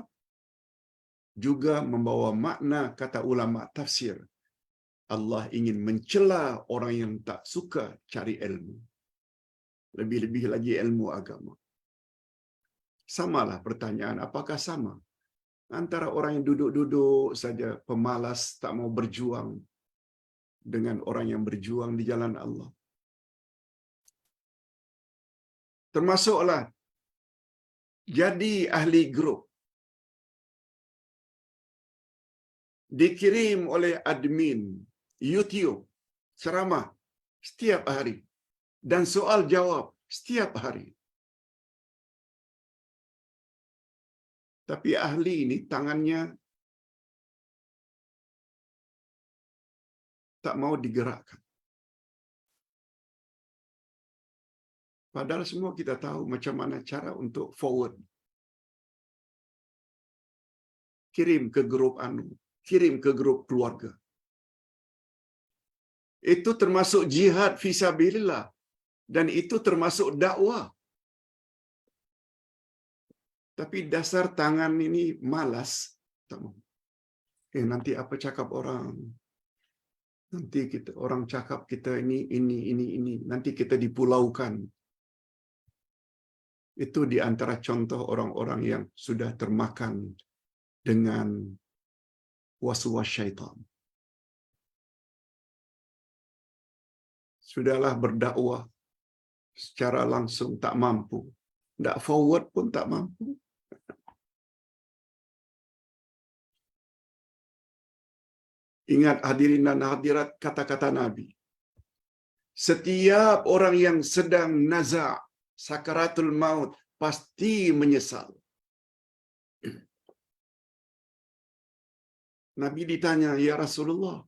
juga membawa makna, kata ulama tafsir, Allah ingin mencela orang yang tak suka cari ilmu. Lebih-lebih lagi ilmu agama. Samalah pertanyaan, apakah sama antara orang yang duduk-duduk saja, pemalas, tak mau berjuang, dengan orang yang berjuang di jalan Allah? Termasuklah jadi ahli grup. dikirim oleh admin YouTube ceramah setiap hari dan soal jawab setiap hari. Tapi ahli ini tangannya tak mau digerakkan. Padahal semua kita tahu macam mana cara untuk forward. Kirim ke grup kirim ke grup keluarga. Itu termasuk jihad fisabilillah dan itu termasuk dakwah. Tapi dasar tangan ini malas. Tak mau. Nanti apa cakap orang? Nanti orang cakap kita ini. Nanti kita dipulaukan. Itu di antara contoh orang-orang yang sudah termakan dengan waswas syaitan. Sudahlah berdakwah secara langsung tak mampu. Tak forward pun tak mampu. Ingat hadirin dan hadirat kata-kata Nabi. Setiap orang yang sedang naza' sakaratul maut pasti menyesal. Nabi ditanya, "Ya Rasulullah,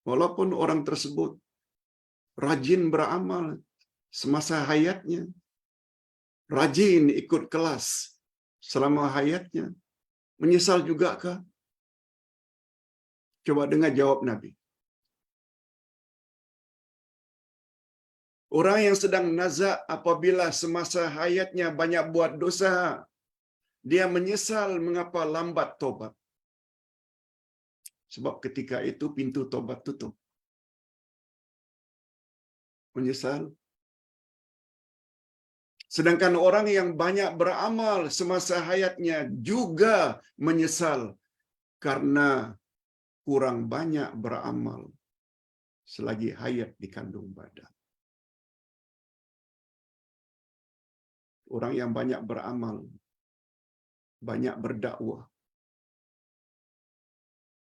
walaupun orang tersebut rajin beramal semasa hayatnya, rajin ikut kelas selama hayatnya, menyesal jugakah?" Coba dengar jawab Nabi. Orang yang sedang nazak apabila semasa hayatnya banyak buat dosa, dia menyesal mengapa lambat tobat. Sebab ketika itu pintu tobat tutup. Menyesal. Sedangkan orang yang banyak beramal semasa hayatnya juga menyesal karena kurang banyak beramal selagi hayat dikandung badan. Orang yang banyak beramal, banyak berdakwah,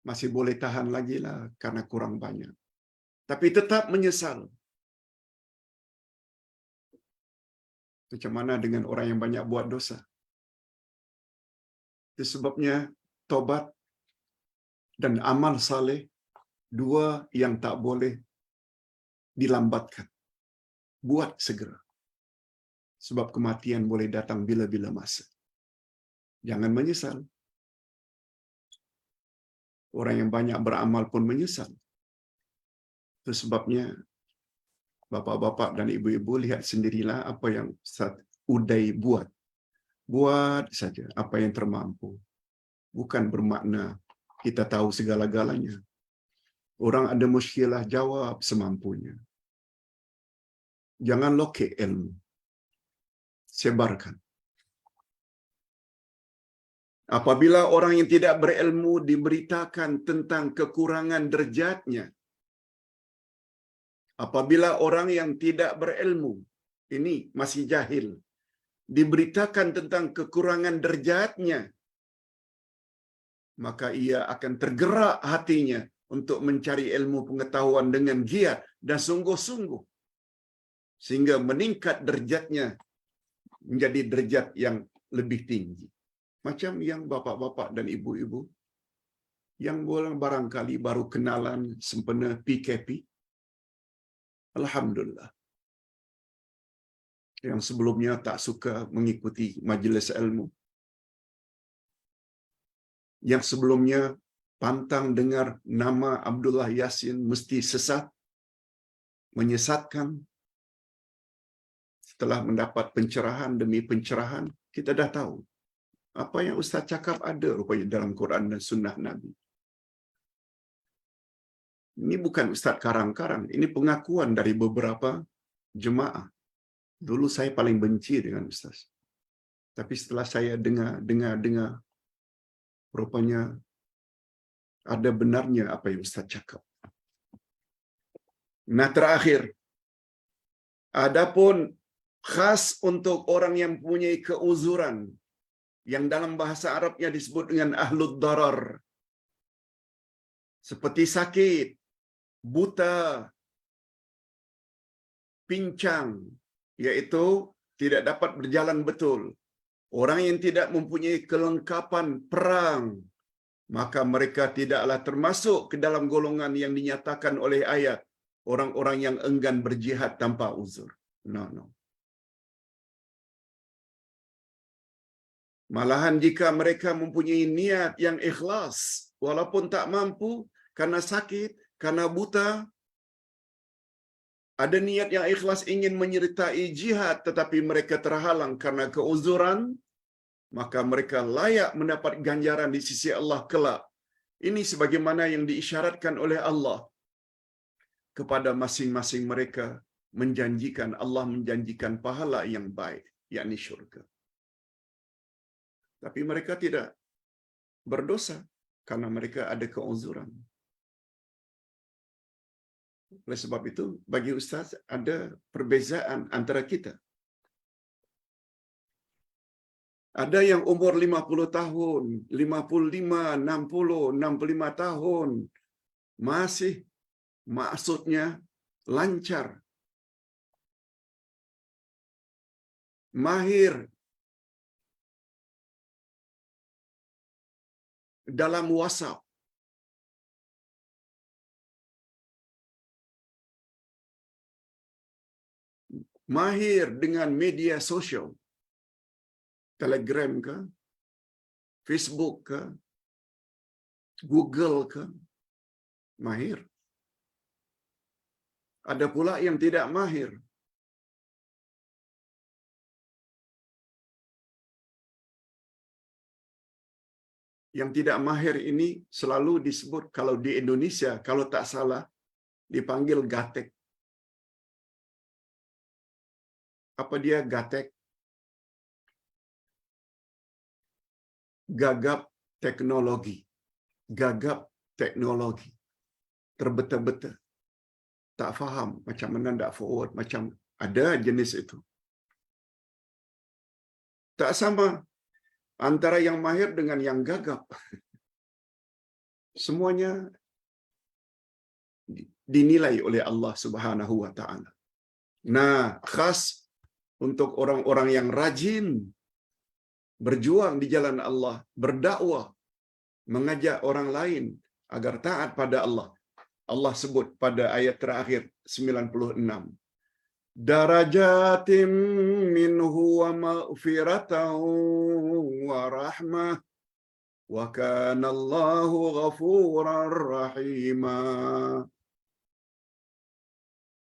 masih boleh tahan lagi lah karena kurang banyak. Tapi tetap menyesal. Macam mana dengan orang yang banyak buat dosa? Itu sebabnya tobat dan amal saleh dua yang tak boleh dilambatkan. Buat segera. Sebab kematian boleh datang bila-bila masa. Jangan menyesal. Orang yang banyak beramal pun menyesal. Itu sebabnya bapak-bapak dan ibu-ibu lihat sendirilah apa yang Ustaz Uday buat. Buat saja apa yang termampu. Bukan bermakna kita tahu segala-galanya. Orang ada muskilah, jawab semampunya. Jangan lokek ilmu. Sebarkan. Apabila orang yang tidak berilmu diberitakan tentang kekurangan derajatnya, apabila orang yang tidak berilmu, ini masih jahil, diberitakan tentang kekurangan derajatnya, maka ia akan tergerak hatinya untuk mencari ilmu pengetahuan dengan giat dan sungguh-sungguh, sehingga meningkat derajatnya menjadi derajat yang lebih tinggi. Macam yang bapak-bapak dan ibu-ibu yang barangkali baru kenalan sempena PKP. Alhamdulillah. Yang sebelumnya tak suka mengikuti majlis ilmu. Yang sebelumnya pantang dengar nama Abdullah Yasin mesti sesat, menyesatkan. Setelah mendapat pencerahan demi pencerahan, kita dah tahu. Apa yang Ustaz cakap ada rupanya dalam Quran dan Sunnah Nabi. Ini bukan Ustaz karang-karang. Ini pengakuan dari beberapa jemaah. Dulu saya paling benci dengan Ustaz. Tapi setelah saya dengar, rupanya ada benarnya apa yang Ustaz cakap. Nah, terakhir, adapun khas untuk orang yang mempunyai keuzuran, yang dalam bahasa Arabnya disebut dengan ahlud darar. seperti sakit, buta, pincang, yaitu tidak dapat berjalan betul. Orang yang tidak mempunyai kelengkapan perang, maka mereka tidaklah termasuk ke dalam golongan yang dinyatakan oleh ayat orang-orang yang enggan berjihad tanpa uzur. No. Malahan jika mereka mempunyai niat yang ikhlas, walaupun tak mampu karena sakit, karena buta, ada niat yang ikhlas ingin menyertai jihad tetapi mereka terhalang karena keuzuran, maka mereka layak mendapat ganjaran di sisi Allah kelak. Ini sebagaimana yang diisyaratkan oleh Allah kepada masing-masing mereka, menjanjikan, Allah menjanjikan pahala yang baik, yakni syurga. Tapi mereka tidak berdosa karena mereka ada keuzuran. Oleh sebab itu, bagi Ustaz ada perbezaan antara kita. Ada yang umur 50 tahun, 55, 60, 65 tahun, masih maksudnya lancar, mahir dalam WhatsApp, mahir dengan media sosial, Telegram ke, Facebook ke, Google ke, mahir. Ada pula yang tidak mahir. Yang tidak mahir ini selalu disebut, kalau di Indonesia, kalau tak salah, dipanggil gatek. Apa dia gatek? Gagap teknologi. Gagap teknologi. Terbeta-beta. Tak faham macam mana nak forward. Macam ada jenis itu. Tak sama antara yang mahir dengan yang gagap. Semuanya dinilai oleh Allah Subhanahu wa taala. Nah, khas untuk orang-orang yang rajin berjuang di jalan Allah, berdakwah, mengajak orang lain agar taat pada Allah. Allah sebut pada ayat terakhir 96. Darajatim minhu wa maghfiratan wa rahmah wa kana Allahu ghafurar rahima.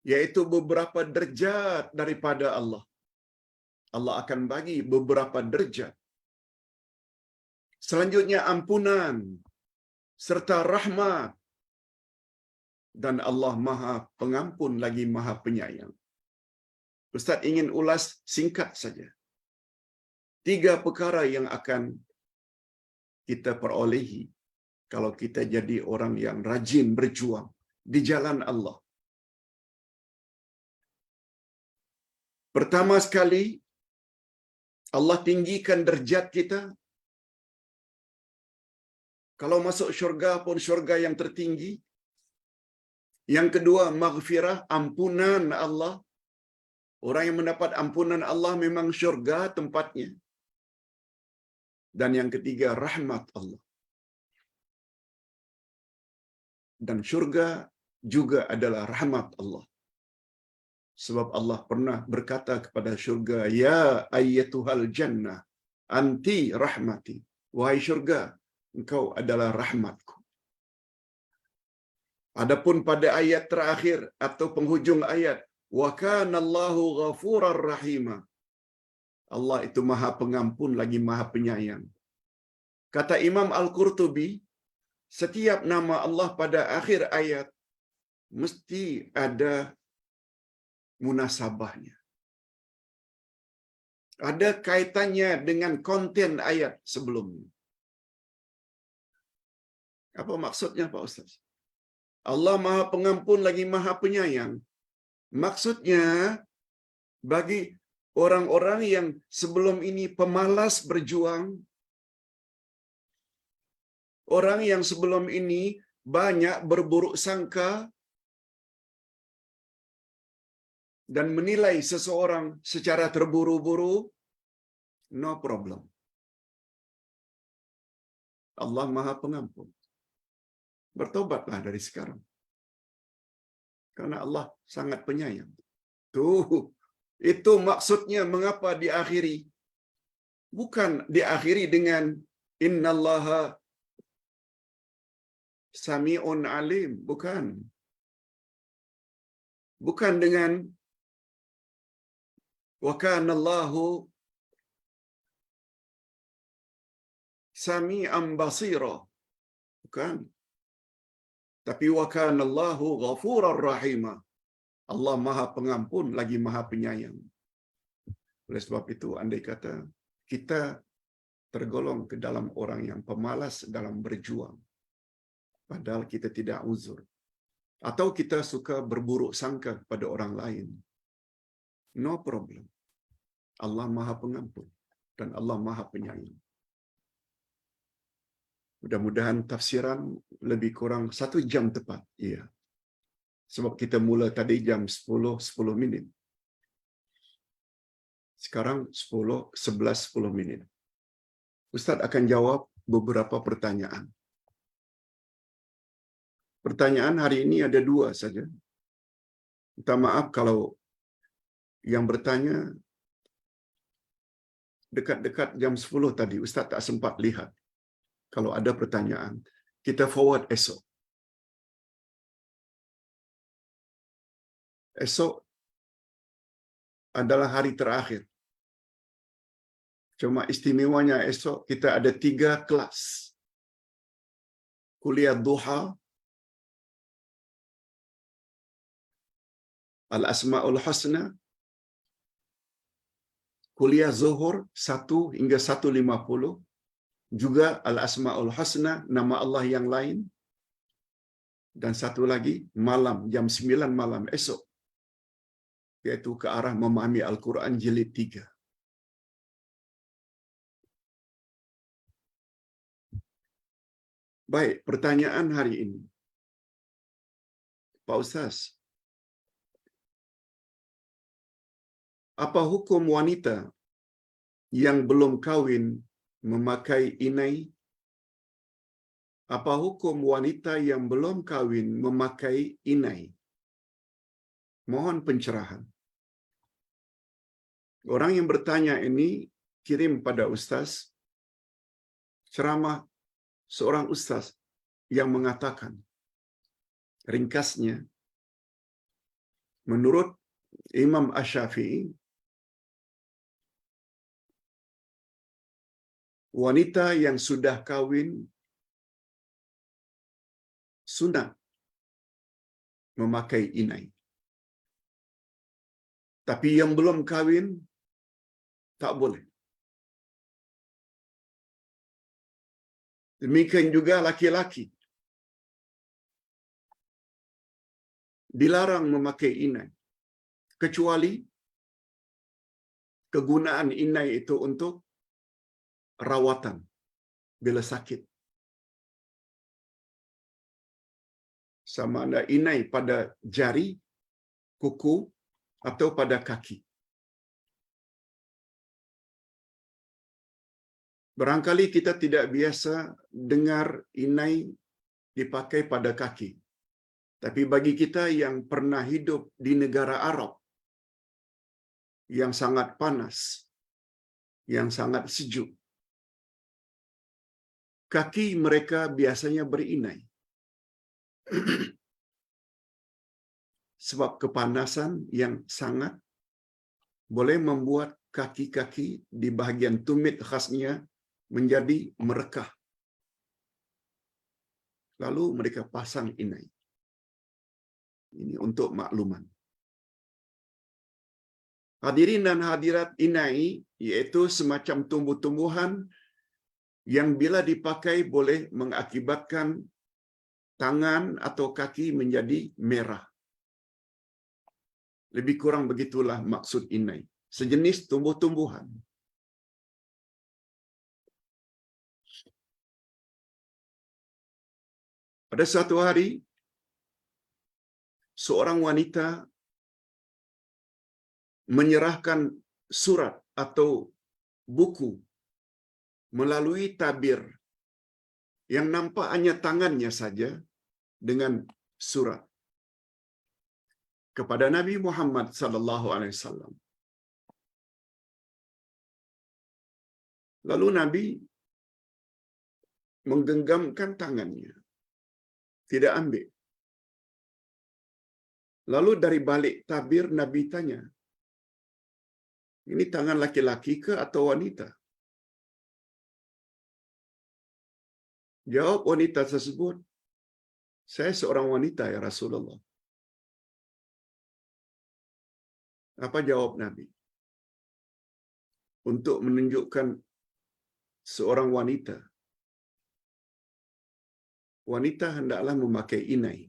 Yaitu beberapa derajat daripada Allah. Allah akan bagi beberapa derajat. Selanjutnya ampunan serta rahmat, dan Allah Maha Pengampun lagi Maha Penyayang. Ustaz ingin ulas singkat saja 3 perkara yang akan kita perolehi kalau kita jadi orang yang rajin berjuang di jalan Allah. Pertama sekali, Allah tinggikan derajat kita. Kalau masuk syurga pun syurga yang tertinggi. Yang kedua, maghfirah, ampunan Allah. Orang yang mendapat ampunan Allah memang syurga tempatnya. Dan yang ketiga, rahmat Allah. Dan syurga juga adalah rahmat Allah. Sebab Allah pernah berkata kepada syurga, ya ayyatuhal jannah, anti rahmati. Wahai syurga, engkau adalah rahmatku. Adapun pada ayat terakhir atau penghujung ayat, wa kana Allahu ghafurar rahima. Allah itu Maha Pengampun lagi Maha Penyayang. Kata Imam Al-Qurtubi, setiap nama Allah pada akhir ayat mesti ada munasabahnya. Ada kaitannya dengan konten ayat sebelumnya. Apa maksudnya Pak Ustaz? Allah Maha Pengampun lagi Maha Penyayang. Maksudnya bagi orang-orang yang sebelum ini pemalas berjuang, orang yang sebelum ini banyak berburuk sangka dan menilai seseorang secara terburu-buru, no problem. Allah Maha Pengampun. Bertobatlah dari sekarang. Karena Allah sangat penyayang. Tuh, itu maksudnya mengapa diakhiri. Bukan diakhiri dengan innallaha sami'un alim. Bukan. Bukan dengan wa kana Allahu sami'an basira. Bukan. Tapi wa kana Allahu ghafurar rahima. Allah Maha Pengampun lagi Maha Penyayang. Oleh sebab itu, andai kata kita tergolong ke dalam orang yang pemalas dalam berjuang, padahal kita tidak uzur, atau kita suka berburuk sangka pada orang lain, no problem. Allah Maha Pengampun dan Allah Maha Penyayang. Mudah-mudahan tafsiran lebih kurang 1 jam tepat. Iya. Sebab kita mula tadi jam 10 minit. Sekarang 11 minit. Ustaz akan jawab beberapa pertanyaan. Pertanyaan hari ini ada 2 saja. Minta maaf kalau yang bertanya dekat-dekat jam 10 tadi, Ustaz tak sempat lihat. Kalau ada pertanyaan, kita forward esok. Esok adalah hari terakhir. Cuma istimewanya esok kita ada 3 kelas. Kuliah duha, Al-Asma'ul Husna, kuliah zuhur 1 hingga 1.50, juga Al-Asma'ul Husna, nama Allah yang lain, dan satu lagi malam, jam 9 malam esok, yaitu ke arah memahami Al-Quran jilid 3. Baik, pertanyaan hari ini. Pak Ustaz, apa hukum wanita yang belum kawin memakai inai? Apa hukum wanita yang belum kawin memakai inai? Mohon pencerahan. Orang yang bertanya ini kirim pada Ustaz ceramah seorang Ustaz yang mengatakan, ringkasnya, menurut Imam Asy-Syafi'i, wanita yang sudah kawin sunat memakai inai. Tapi yang belum kawin tak boleh. Demikian juga laki-laki dilarang memakai inai, kecuali kegunaan inai itu untuk rawatan bila sakit. Sama ada inai pada jari, kuku, atau pada kaki. Barangkali kita tidak biasa dengar inai dipakai pada kaki. Tapi bagi kita yang pernah hidup di negara Arab yang sangat panas, yang sangat sejuk, kaki mereka biasanya berinai. Sebab kepanasan yang sangat boleh membuat kaki-kaki di bahagian tumit khasnya menjadi merekah. Lalu mereka pasang inai. Ini untuk makluman. Hadirin dan hadirat, inai iaitu semacam tumbuh-tumbuhan yang bila dipakai boleh mengakibatkan tangan atau kaki menjadi merah. Lebih kurang begitulah maksud inai. Sejenis tumbuh-tumbuhan. Pada suatu hari, seorang wanita menyerahkan surat atau buku melalui tabir yang nampak hanya tangannya saja dengan surat kepada Nabi Muhammad sallallahu alaihi wasallam. Lalu Nabi menggenggamkan tangannya, tidak ambil. Lalu dari balik tabir Nabi tanya, ini tangan laki-laki ke atau wanita? Jawab wanita tersebut, saya seorang wanita ya Rasulullah. Apa jawab Nabi? Untuk menunjukkan seorang wanita, wanita hendaklah memakai inai.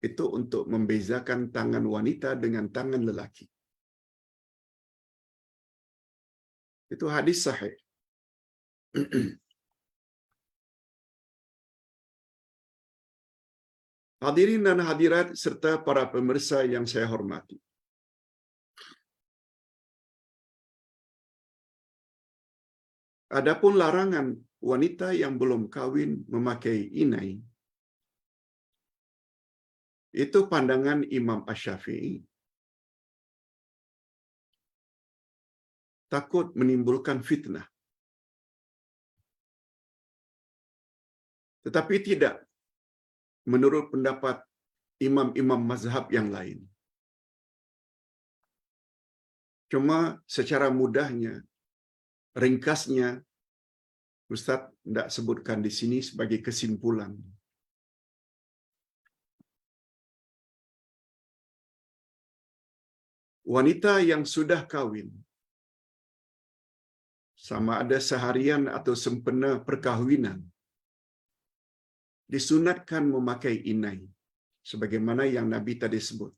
Itu untuk membezakan tangan wanita dengan tangan lelaki. Itu hadis sahih. Hadirin dan hadirat serta para pemirsa yang saya hormati. Adapun larangan wanita yang belum kawin memakai inai, itu pandangan Imam Asy-Syafi'i. Takut menimbulkan fitnah. Tetapi tidak menurut pendapat imam-imam mazhab yang lain. Cuma secara mudahnya, ringkasnya, Ustaz tidak sebutkan di sini sebagai kesimpulan. Wanita yang sudah kawin, sama ada seharian atau sempena perkahwinan, disunatkan memakai inai. Sebagaimana yang Nabi tadi sebut,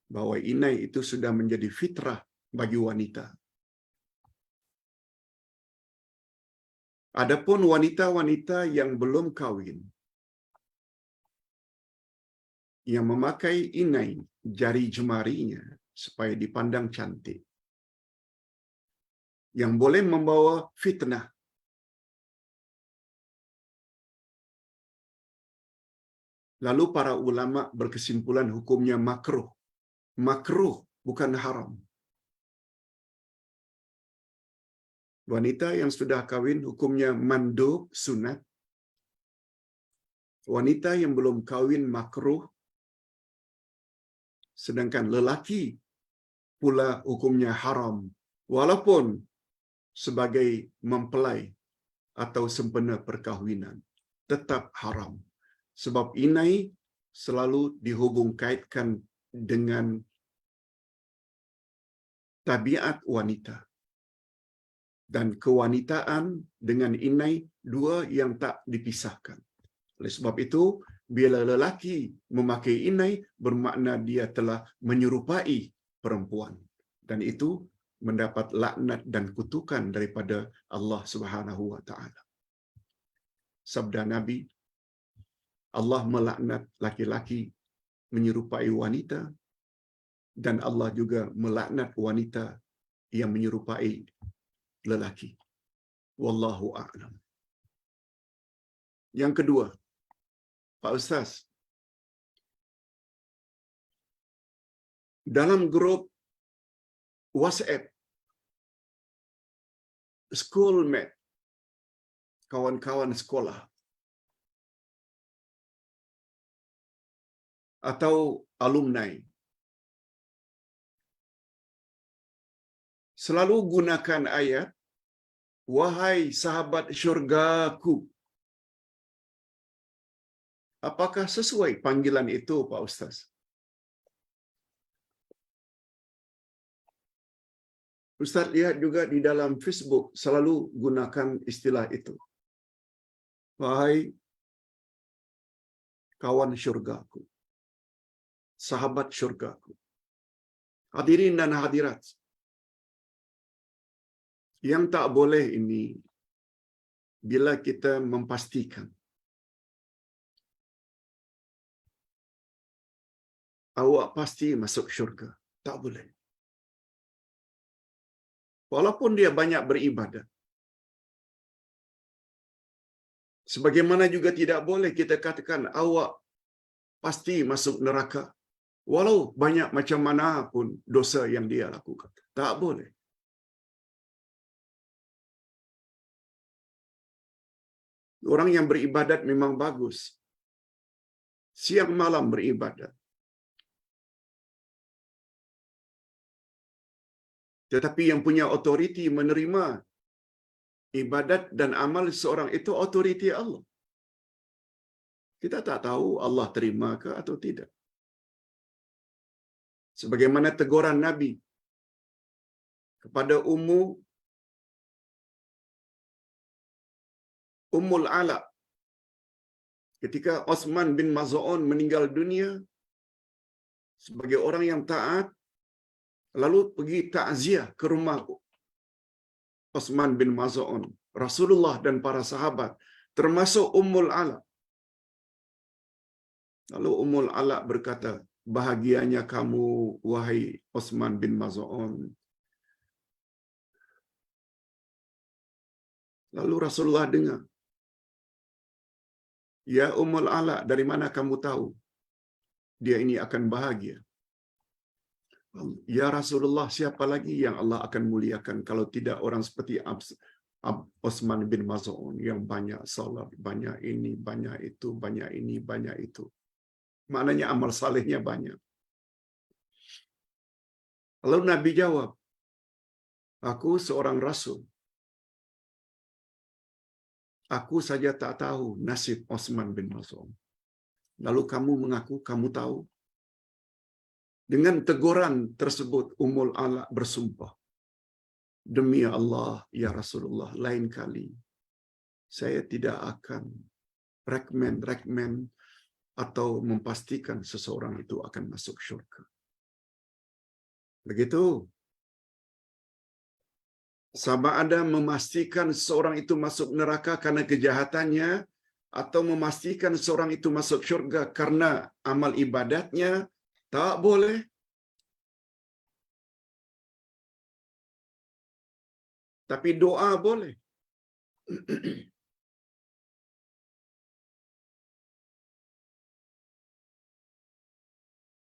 bahwa inai itu sudah menjadi fitrah bagi wanita. Adapun wanita-wanita yang belum kawin, yang memakai inai jari jemarinya supaya dipandang cantik, yang boleh membawa fitnah, lalu para ulama berkesimpulan hukumnya makruh. Makruh, bukan haram. Wanita yang sudah kawin hukumnya mandub, sunat. Wanita yang belum kawin makruh. Sedangkan lelaki pula hukumnya haram. Walaupun sebagai mempelai atau sempena perkahwinan, tetap haram. Sebab inai selalu dihubung kaitkan dengan tabiat wanita. Dan kewanitaan dengan inai dua yang tak dipisahkan. Oleh sebab itu, bila lelaki memakai inai, bermakna dia telah menyerupai perempuan. Dan itu mendapat laknat dan kutukan daripada Allah Subhanahu wa taala. Sabda Nabi, Allah melaknat laki-laki menyerupai wanita, dan Allah juga melaknat wanita yang menyerupai lelaki. Wallahu a'lam. Yang kedua, Pak Ustaz, dalam grup WhatsApp schoolmate, kawan-kawan sekolah atau alumni, selalu gunakan ayat, wahai sahabat syurgaku. Apakah sesuai panggilan itu, Pak Ustaz? Ustaz lihat juga di dalam Facebook selalu gunakan istilah itu. Wahai kawan syurgaku, sahabat syurgaku. Hadirin dan hadirat, yang tak boleh ini bila kita memastikan awak pasti masuk syurga. Tak boleh. Walaupun dia banyak beribadat. Sebagaimana juga tidak boleh kita katakan awak pasti masuk neraka. Walau banyak macam mana pun dosa yang dia lakukan. Tak boleh. Orang yang beribadat memang bagus. Siang malam beribadat. Tetapi yang punya otoriti menerima ibadat dan amal seorang itu otoriti Allah. Kita tak tahu Allah terima ke atau tidak. Sebagaimana teguran Nabi kepada Ummul Ala ketika Osman bin Maz'un meninggal dunia sebagai orang yang taat, lalu pergi takziah ke rumah Osman bin Maz'un, Rasulullah dan para sahabat, termasuk Ummul Ala. Lalu Ummul Ala berkata, bahagianya kamu, wahai Osman bin Maz'un. Lalu Rasulullah dengar, ya Ummul Ala, dari mana kamu tahu dia ini akan bahagia? Ya Rasulullah, siapa lagi yang Allah akan muliakan kalau tidak orang seperti Osman bin Maz'un yang banyak salat, banyak ini, banyak itu, banyak ini, banyak itu. Maknanya amal salehnya banyak. Lalu Nabi jawab, aku seorang Rasul. Aku saja tak tahu nasib Osman bin Maz'un. Lalu kamu mengaku kamu tahu. Dengan teguran tersebut, Ummul Ala bersumpah, demi Allah, ya Rasulullah, lain kali saya tidak akan rekomen atau memastikan seseorang itu akan masuk syurga. Begitu. Sama ada memastikan seseorang itu masuk neraka karena kejahatannya, atau memastikan seseorang itu masuk syurga karena amal ibadatnya, tak boleh. Tapi doa boleh.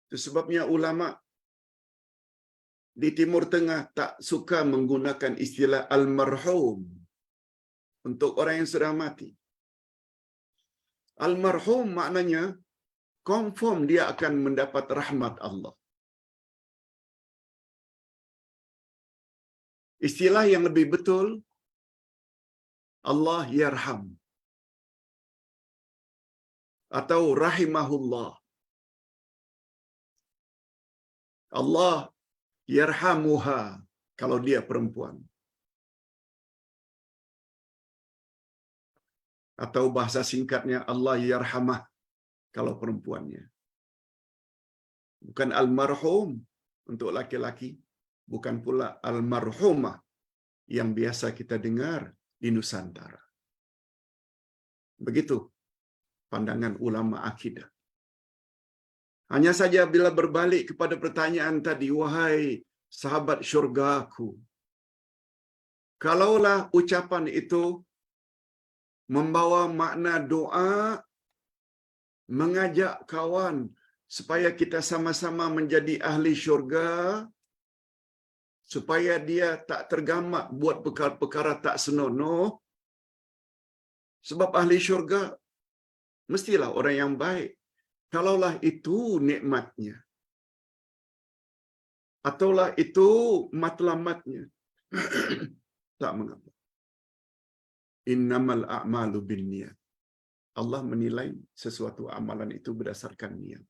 Itu sebabnya ulama di Timur Tengah tak suka menggunakan istilah almarhum untuk orang yang sudah mati. Almarhum maknanya confirm dia akan mendapat rahmat Allah. Istilah yang lebih betul, Allah yarham atau rahimahullah. Allah yarhamuha kalau dia perempuan. Atau bahasa singkatnya Allah yarhamah kalau perempuannya. Bukan almarhum untuk laki-laki, bukan pula almarhumah yang biasa kita dengar di Nusantara. Begitu pandangan ulama akidah. Hanya saja bila berbalik kepada pertanyaan tadi, wahai sahabat syurgaku, kalaulah ucapan itu membawa makna doa, mengajak kawan supaya kita sama-sama menjadi ahli syurga, supaya dia tak tergamak buat perkara-perkara tak senonoh, sebab ahli syurga mestilah orang yang baik. Kalaulah itu nikmatnya, ataulah itu matlamatnya, tak mengapa. Innamal a'malu binniyat. Allah menilai sesuatu amalan itu berdasarkan niat.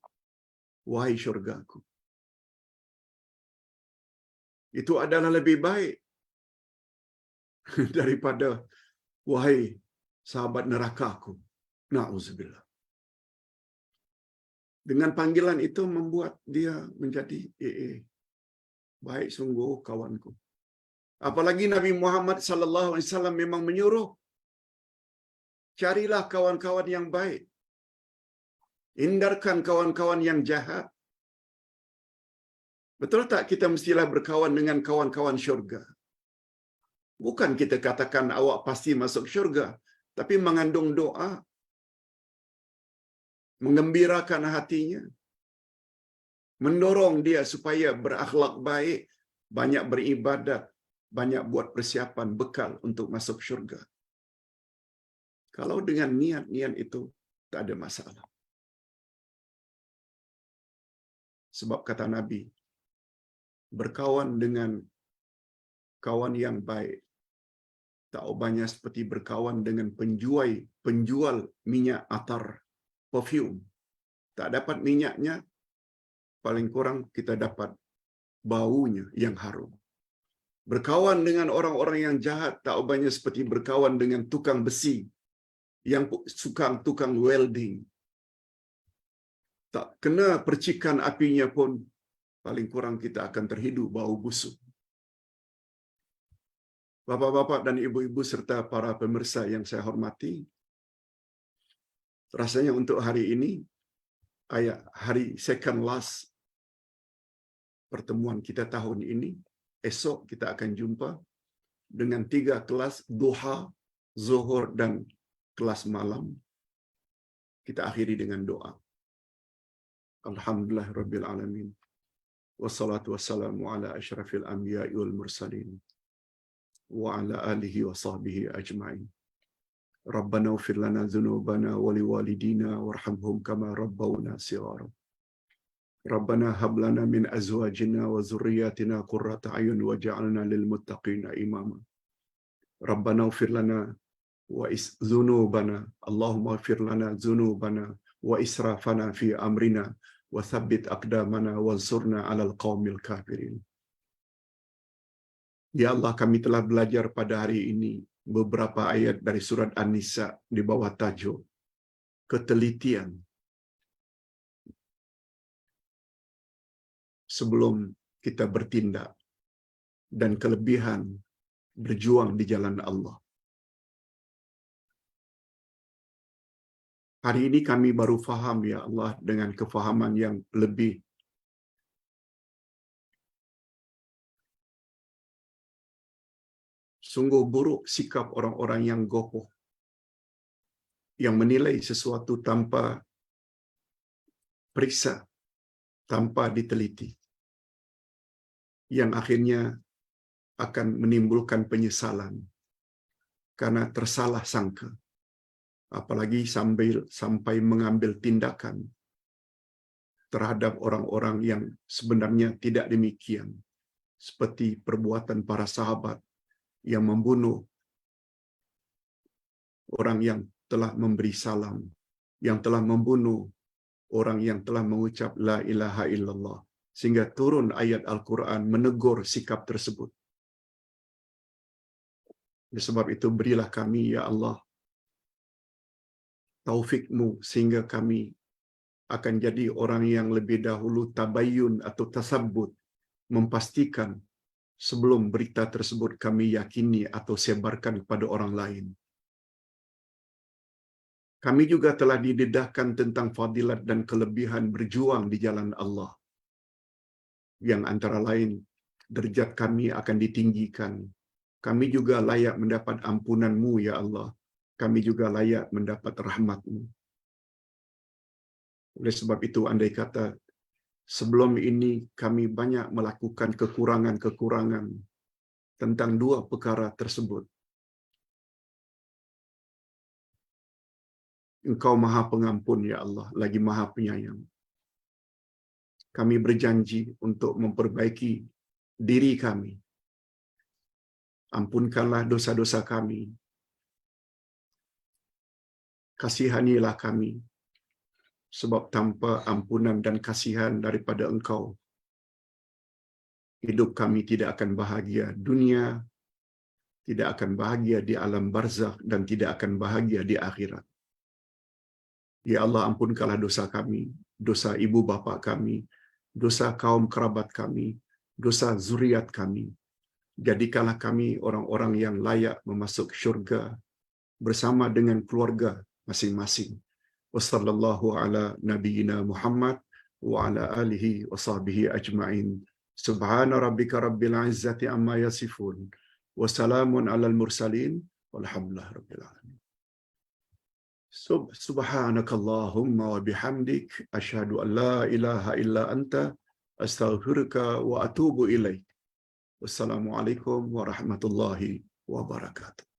Wahai syurgaku, itu adalah lebih baik daripada wahai sahabat nerakaku. Na'udzubillah. Dengan panggilan itu membuat dia menjadi baik sungguh kawanku. Apalagi Nabi Muhammad sallallahu alaihi wasallam memang menyuruh, carilah kawan-kawan yang baik. Hindarkan kawan-kawan yang jahat. Betul tak kita mestilah berkawan dengan kawan-kawan syurga? Bukan kita katakan awak pasti masuk syurga, tapi mengandung doa, mengembirakan hatinya, mendorong dia supaya berakhlak baik, banyak beribadat, banyak buat persiapan bekal untuk masuk syurga. Kalau dengan niat-niat itu, tak ada masalah. Sebab kata Nabi, berkawan dengan kawan yang baik tak ubahnya seperti berkawan dengan penjual minyak atar, perfume. Tak dapat minyaknya, paling kurang kita dapat baunya yang harum. Berkawan dengan orang-orang yang jahat tak ubahnya seperti berkawan dengan tukang besi, yang tukang welding. Tak kena percikan apinya pun, paling kurang kita akan terhidu bau busuk. Bapak-bapak dan ibu-ibu serta para pemirsa yang saya hormati, rasanya untuk hari ini, hari second last pertemuan kita tahun ini, esok kita akan jumpa dengan 3 kelas duha, zuhur dan kelas malam. Kita akhiri dengan doa. Alhamdulillah Rabbil Alamin. Wassalatu wassalamu ala asyrafil anbiya'i wal mursalin. Wa ala alihi wa sahbihi ajma'in. Rabbana ighfir lana dzunubana wa liwalidina warhamhum kama rabbawna shighara. Rabbana hab lana min azwajina wa dzurriyyatina qurrata a'yun waj'alna lil muttaqina imama. Rabbana ighfir lana wa dzunubana. Allahumma ighfir lana dzunubana wa israfana fi amrina wa tsabbit aqdamana wansurna 'alal qaumil kafirin. Ya Allah, kami telah belajar pada hari ini beberapa ayat dari surat An-Nisa di bawah tajuk ketelitian sebelum kita bertindak dan kelebihan berjuang di jalan Allah. Hari ini kami baru faham, ya Allah, dengan kefahaman yang lebih. Sungguh buruk sikap orang-orang yang gopoh, yang menilai sesuatu tanpa periksa, tanpa diteliti, yang akhirnya akan menimbulkan penyesalan karena tersalah sangka, apalagi sampai mengambil tindakan terhadap orang-orang yang sebenarnya tidak demikian, seperti perbuatan para sahabat yang membunuh orang yang telah memberi salam, yang telah membunuh orang yang telah mengucap la ilaha illallah, sehingga turun ayat Al-Quran menegur sikap tersebut. Sebab itu berilah kami, ya Allah, taufik-Mu sehingga kami akan jadi orang yang lebih dahulu tabayyun atau tasabbut, memastikan sebelum berita tersebut kami yakini atau sebarkan kepada orang lain. Kami juga telah didedahkan tentang fadilat dan kelebihan berjuang di jalan Allah, yang antara lain derajat kami akan ditinggikan. Kami juga layak mendapat ampunan-Mu, ya Allah. Kami juga layak mendapat rahmat-Mu. Oleh sebab itu, andai kata sebelum ini kami banyak melakukan kekurangan-kekurangan tentang 2 perkara tersebut, Engkau Maha Pengampun, ya Allah, lagi Maha Penyayang. Kami berjanji untuk memperbaiki diri kami. Ampunkanlah dosa-dosa kami. Kasihanilah kami. Sebab tanpa ampunan dan kasihan daripada Engkau, hidup kami tidak akan bahagia dunia, tidak akan bahagia di alam barzakh, dan tidak akan bahagia di akhirat. Ya Allah, ampunkanlah dosa kami, dosa ibu bapa kami, dosa kaum kerabat kami, dosa zuriat kami. Jadikanlah kami orang-orang yang layak memasuk syurga bersama dengan keluarga masing-masing. Wassallallahu ala nabiyyina Muhammad wa ala alihi wa sahbihi ajma'in. Subhana rabbika rabbil izzati amma yasifun. Wassalamun alal mursalin. Walhamdulillah rabbil alamin. Subhanakallahumma wa bihamdik. Ashhadu an la ilaha illa anta. Astaghfiruka wa atubu ilaik. Wassalamualaikum warahmatullahi wabarakatuh.